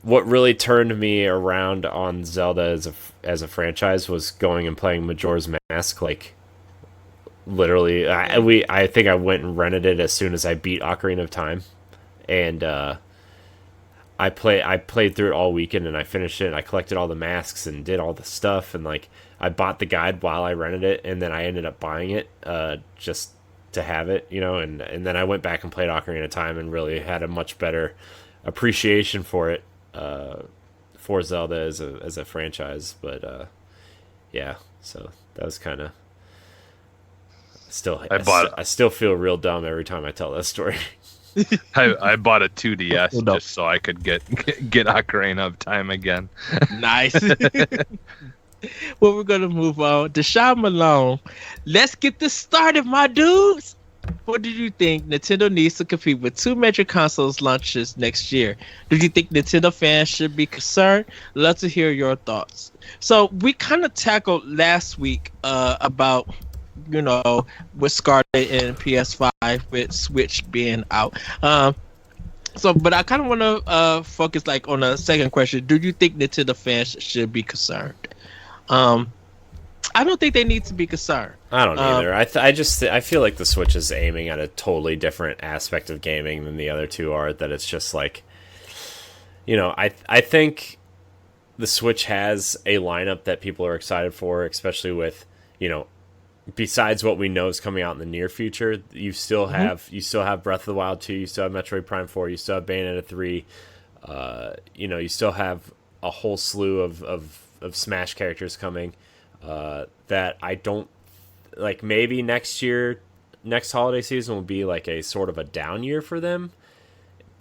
what really turned me around on Zelda as a franchise was going and playing Majora's Mask. Like, literally, I think I went and rented it as soon as I beat Ocarina of Time, and I played through it all weekend, and I finished it, and I collected all the masks and did all the stuff, and like I bought the guide while I rented it, and then I ended up buying it just to have it, and then I went back and played Ocarina of Time and really had a much better appreciation for it, for Zelda as a franchise. But yeah, so that was kind of I still feel real dumb every time I tell that story. I bought a 2DS just so I could get Ocarina of Time again. Nice. Well, we're gonna move on. Deshaun Malone, let's get this started, my dudes. What did you think Nintendo needs to compete with two major consoles launches next year? Do you think Nintendo fans should be concerned? Love to hear your thoughts. So we kind of tackled last week about with Scarlet and PS5 with Switch being out. But I kind of want to focus like on a second question. Do you think Nintendo fans should be concerned? I don't think they need to be concerned. I don't either. I feel like the Switch is aiming at a totally different aspect of gaming than the other two are. That it's just like, I think the Switch has a lineup that people are excited for, especially with, besides what we know is coming out in the near future. You still have Breath of the Wild 2, you still have Metroid Prime 4, you still have Bayonetta 3. You still have a whole slew of Smash characters coming. That I don't like. Maybe next holiday season will be like a sort of a down year for them,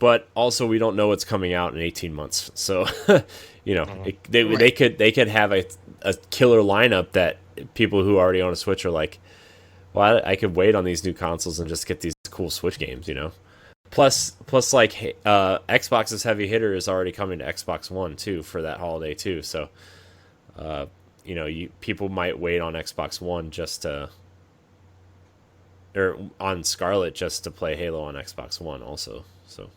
but also we don't know what's coming out in 18 months. So, they could have a killer lineup that people who already own a Switch are like, well, I could wait on these new consoles and just get these cool Switch games, Plus, like Xbox's heavy hitter is already coming to Xbox One too for that holiday too. So, people might wait on Xbox One or on Scarlet just to play Halo on Xbox One also. So,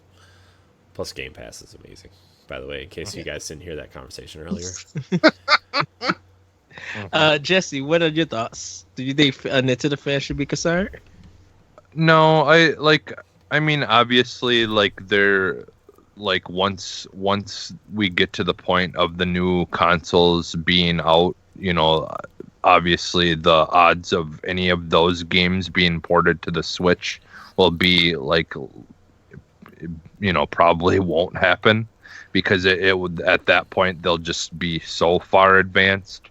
plus Game Pass is amazing, by the way, in case you guys didn't hear that conversation earlier. Jesse, what are your thoughts? Do you think Nintendo fans should be concerned? No, I mean, obviously, like they're like once we get to the point of the new consoles being out, obviously the odds of any of those games being ported to the Switch will be like, probably won't happen, because it would, at that point they'll just be so far advanced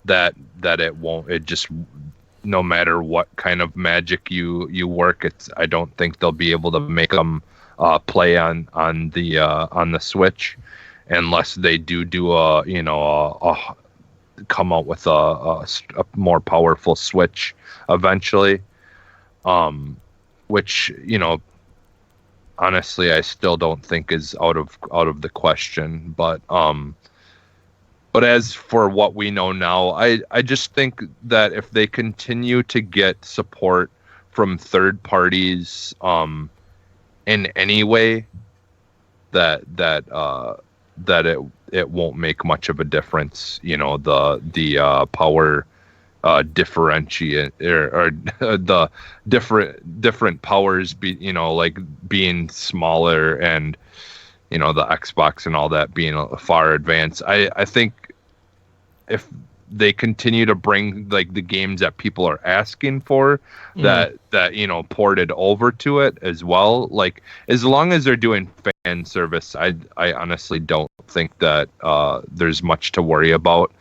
that it just, no matter what kind of magic you work, I don't think they'll be able to make them play on the Switch, unless they do come out with a more powerful Switch eventually, which honestly I still don't think is out of the question. But as for what we know now, I just think that if they continue to get support from third parties in any way, that it won't make much of a difference. The power differentiate or the different powers being smaller, and the Xbox and all that being far advanced. I think if they continue to bring like the games that people are asking for, that ported over to it as well, like as long as they're doing fan service, I honestly don't think that there's much to worry about.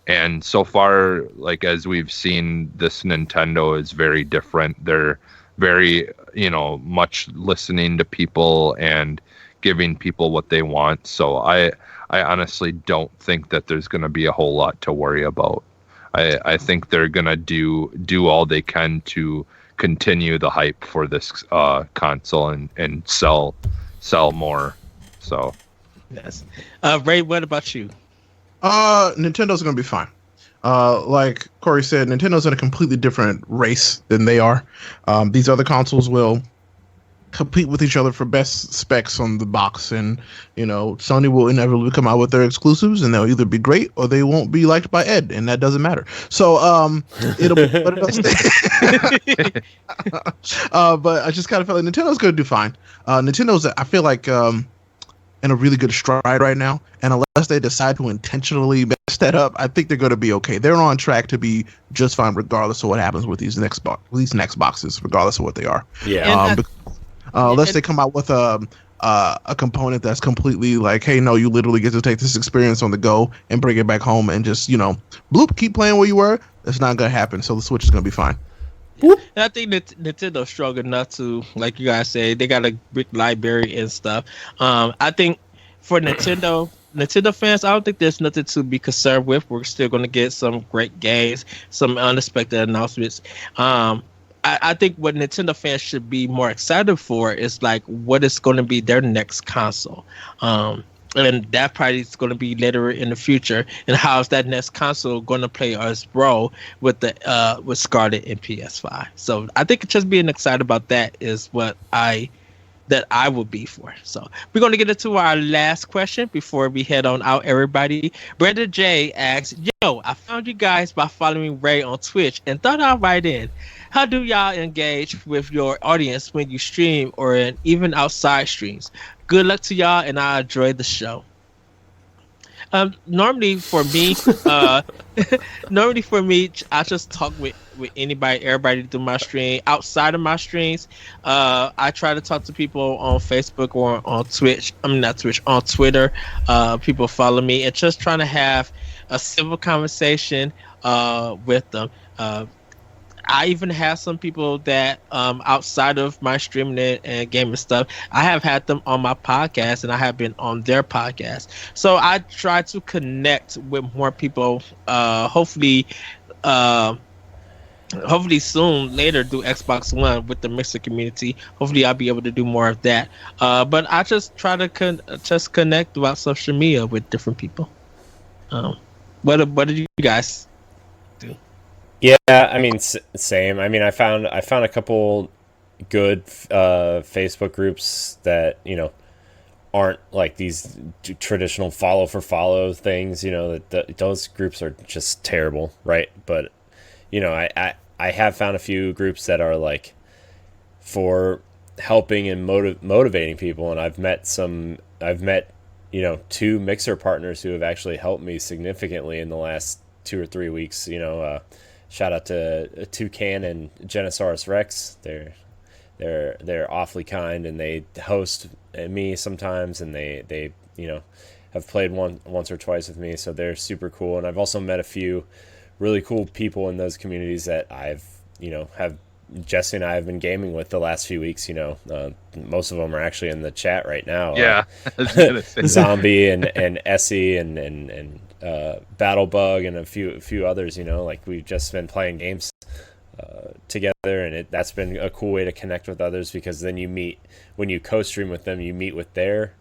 And so far, like as we've seen, this Nintendo is very different. They're very, much listening to people and giving people what they want. So I honestly don't think that there's going to be a whole lot to worry about. I think they're going to do all they can to continue the hype for this console and sell more. So Yes. Ray, what about you? Nintendo's gonna be fine. Like Corey said, Nintendo's in a completely different race than they are. These other consoles will compete with each other for best specs on the box, and Sony will inevitably come out with their exclusives, and they'll either be great or they won't be liked by Ed, and that doesn't matter. So it'll be what it does. But I just kind of feel like Nintendo's gonna do fine. Nintendo's, I feel like, in a really good stride right now, and unless they decide to intentionally mess that up, I think they're going to be okay. They're on track to be just fine, regardless of what happens with these next boxes, regardless of what they are. Yeah. Unless they come out with a component that's completely like, hey, no, you literally get to take this experience on the go and bring it back home and just bloop, keep playing where you were. That's not going to happen. So the Switch is going to be fine. And I think that Nintendo's strong enough to, like you guys say, they got a big library and stuff. I think for Nintendo fans, I don't think there's nothing to be concerned with. We're still going to get some great games, some unexpected announcements. I think what Nintendo fans should be more excited for is like what is going to be their next console. And that probably is going to be later in the future. And how is that next console going to play its role with with Scarlet and PS5? So I think just being excited about that is what I would be for. So we're going to get into our last question before we head on out, everybody. Brenda J asks, "Yo, I found you guys by following Ray on Twitch and thought I'd write in. How do y'all engage with your audience when you stream or even outside streams? Good luck to y'all, and I enjoy the show." Normally for me, I just talk with everybody through my stream. Outside of my streams, I try to talk to people on Facebook or on Twitch. I mean, not Twitch, on Twitter. People follow me and just trying to have a civil conversation with them. I even have some people that outside of my streaming and gaming stuff, I have had them on my podcast and I have been on their podcast. So I try to connect with more people. Hopefully soon later do Xbox One with the Mixer community. Hopefully I'll be able to do more of that. But I just try to just connect throughout social media with different people. What did you guys do? Yeah, I mean, same. I mean, I found a couple good Facebook groups that aren't like these traditional follow for follow things. Those groups are just terrible, right? But I have found a few groups that are like for helping and motivating people, and I've met 2 Mixer partners who have actually helped me significantly in the last 2 or 3 weeks. Shout out to Toucan and Genosaurus Rex. They're awfully kind, and they host me sometimes, and they have played once or twice with me, so they're super cool. And I've also met a few really cool people in those communities that I've have Jesse and I have been gaming with the last few weeks. Most of them are actually in the chat right now. Yeah, Zombie and Essie and Battlebug and a few others. Like we've just been playing games together, and that's been a cool way to connect with others, because then when you co-stream with them, you meet their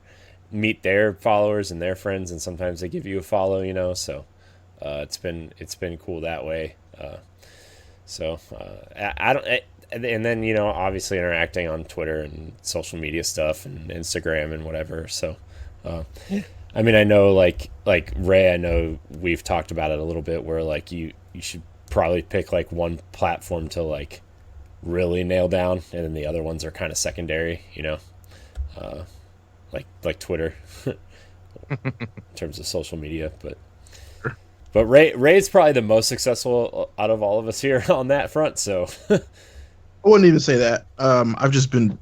followers and their friends, and sometimes they give you a follow. So it's been cool that way. I don't, and then obviously interacting on Twitter and social media stuff and Instagram and whatever. So, I mean, I know like Ray, I know we've talked about it a little bit, where like you should probably pick like one platform to like really nail down, and then the other ones are kind of secondary, like Twitter in terms of social media, But Ray's probably the most successful out of all of us here on that front. So I wouldn't even say that. I've just been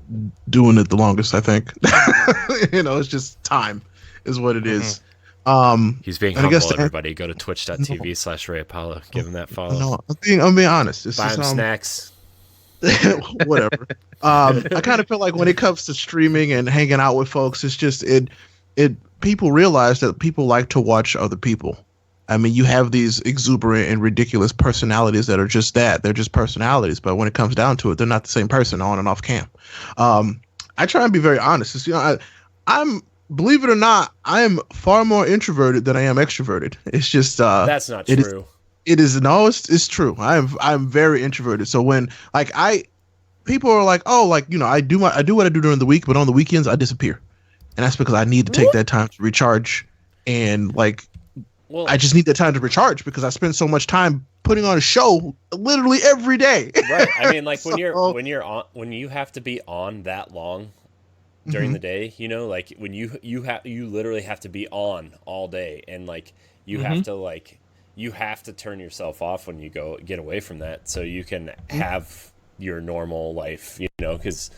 doing it the longest, I think. It's just time is what it is. He's being and I guess humble, everybody. Go to twitch.tv/Ray Apollo. Give him that follow. No, I'm being honest. It's Buy just, him snacks. whatever. I kind of feel like when it comes to streaming and hanging out with folks, it's just it people realize that people like to watch other people. I mean, you have these exuberant and ridiculous personalities that are just that. They're just personalities, but when it comes down to it, they're not the same person on and off cam. I try and be very honest. It's, I'm believe it or not, I am far more introverted than I am extroverted. It's just that's not true. It is no, it's true. I'm very introverted. So when people are like, oh, like, I do what I do during the week, but on the weekends I disappear, and that's because I need to take that time to recharge, and I just need that time to recharge because I spend so much time putting on a show literally every day. Right. I mean, like when you have to be on that long during the day, like when you literally have to be on all day, and like you have to turn yourself off when you get away from that so you can have your normal life, because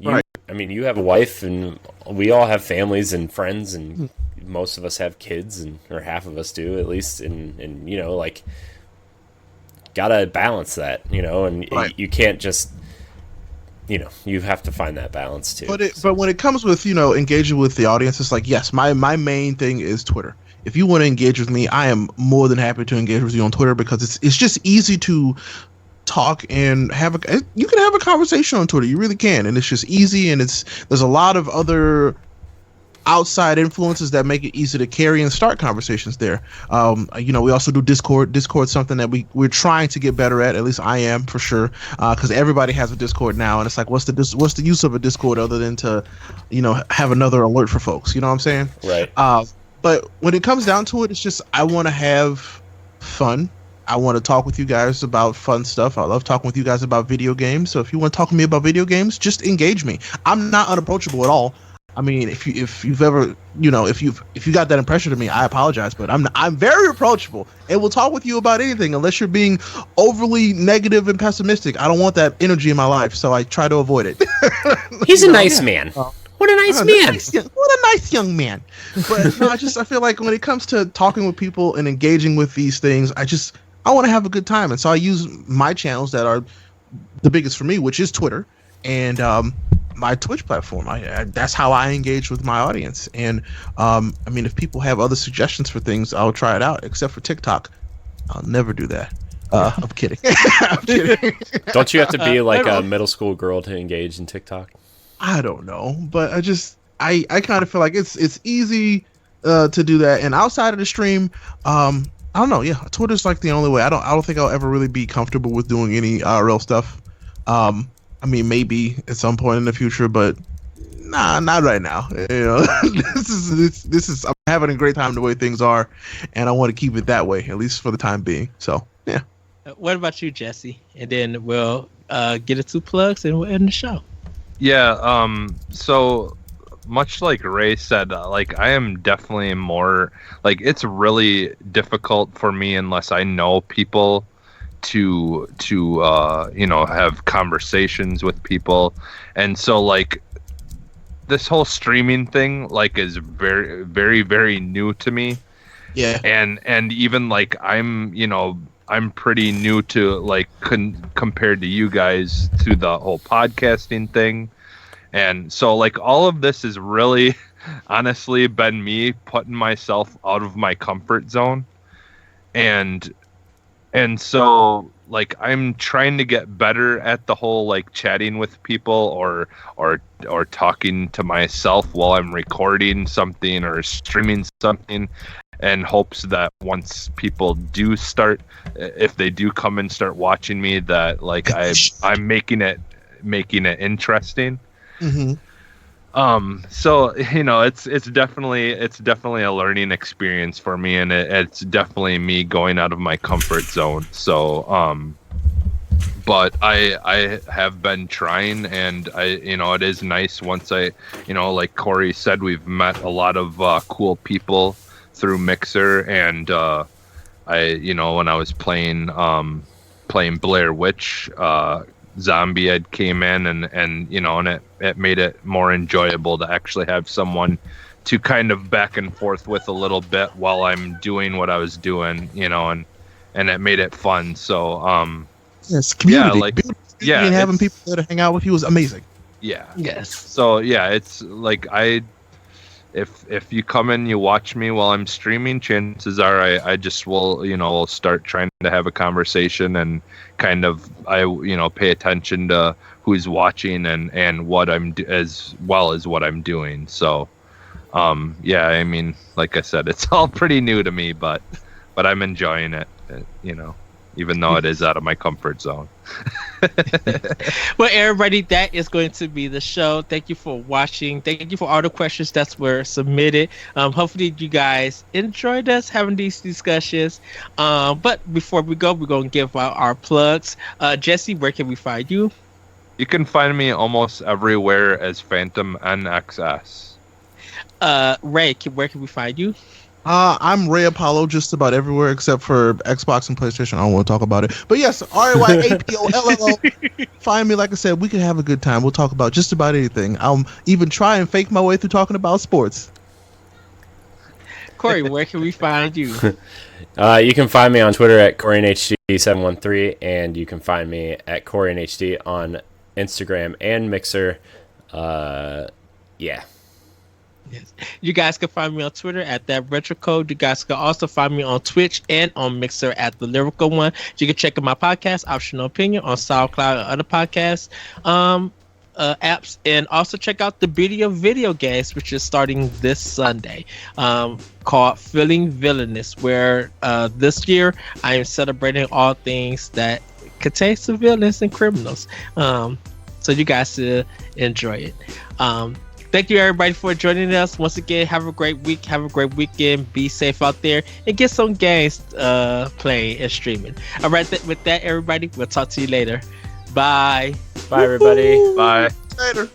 right. I mean, you have a wife and we all have families and friends, and most of us have kids, or half of us do at least, and like gotta balance that, and right. You can't just you have to find that balance too. But when it comes with engaging with the audience, it's like, yes, my main thing is Twitter. If you want to engage with me, I am more than happy to engage with you on Twitter because it's just easy to talk and you can have a conversation on Twitter. You really can, and it's just easy, and there's a lot of other outside influences that make it easy to carry and start conversations there. We also do Discord. Discord's something that we're trying to get better at least I am, for sure, because everybody has a Discord now, and it's like, what's the use of a Discord other than to have another alert for folks, you know what I'm saying? Right. But when it comes down to it, it's just I want to have fun. I want to talk with you guys about fun stuff. I love talking with you guys about video games. So if you want to talk to me about video games, just engage me. I'm not unapproachable at all. I mean, if you've ever, if you got that impression of me, I apologize, but I'm very approachable and will talk with you about anything unless you're being overly negative and pessimistic. I don't want that energy in my life, so I try to avoid it. He's a nice man. What a nice man. What a nice young man. But I feel like when it comes to talking with people and engaging with these things, I want to have a good time. And so I use my channels that are the biggest for me, which is Twitter and my Twitch platform. That's how I engage with my audience. And I mean, if people have other suggestions for things, I'll try it out, except for TikTok. I'll never do that. I'm kidding. I'm kidding. Don't you have to be like a middle school girl to engage in TikTok? I don't know, but I kind of feel like it's easy to do that. And outside of the stream, I don't know. Yeah, Twitter's like the only way. I don't think I'll ever really be comfortable with doing any IRL stuff. I mean, maybe at some point in the future, but nah, not right now. This is. I'm having a great time the way things are, and I want to keep it that way, at least for the time being. So yeah. What about you, Jesse? And then we'll get it 2 plugs and we'll end the show. Yeah. So much like Ray said, I am definitely more it's really difficult for me unless I know people to have conversations with people. And so this whole streaming thing is very, very, very new to me. Yeah. And even I'm pretty new to compared to you guys to the whole podcasting thing. And so all of this has really honestly been me putting myself out of my comfort zone. And so I'm trying to get better at the whole chatting with people or talking to myself while I'm recording something or streaming something, in hopes that once people do start, if they do come and start watching me, that I'm making it interesting. Mm-hmm. So it's definitely a learning experience for me, and it's definitely me going out of my comfort zone. So but I have been trying, and it is nice once I like Corey said, we've met a lot of cool people through Mixer, and when I was playing Blair Witch, Zombie had came in, and it made it more enjoyable to actually have someone kind of back and forth with a little bit while I'm doing what I was doing, and it made it fun. So Yes, community. Yeah, like, Building community yeah, and having it's- people there to hang out with you was amazing. yeah. Yes. So yeah, it's like if you come in, you watch me while I'm streaming, chances are I just will start trying to have a conversation and kind of pay attention to who's watching and what as well as what I'm doing. So yeah, I mean, like I said, it's all pretty new to me, but I'm enjoying it, even though it is out of my comfort zone. Well, everybody, that is going to be the show. Thank you for watching. Thank you for all the questions that were submitted. Hopefully you guys enjoyed us having these discussions. But before we go, we're going to give out our plugs. Jesse, where can we find you? You can find me almost everywhere as Phantom NXS. Ray, where can we find you? I'm Ray Apollo just about everywhere except for Xbox and PlayStation. I don't want to talk about it. But yes, RayAPollo. Find me, like I said, we can have a good time. We'll talk about just about anything. I'll even try and fake my way through talking about sports. Corey, where can we find you? You can find me on Twitter at CoreyNHD713, and you can find me at CoreyNHD on Instagram and Mixer. Yeah. Yes. You guys can find me on Twitter at that retro code. You guys can also find me on Twitch and on Mixer at the Lyrical One. You can check out my podcast, Optional Opinion, on SoundCloud and other podcasts apps, and also check out the video games, which is starting this Sunday, called Feeling Villainous, where this year I am celebrating all things that contain some villains and criminals. So you guys should enjoy it. Thank you, everybody, for joining us. Once again, have a great week. Have a great weekend. Be safe out there and get some games playing and streaming. All right, with that, everybody, we'll talk to you later. Bye. Bye, everybody. Bye. Later.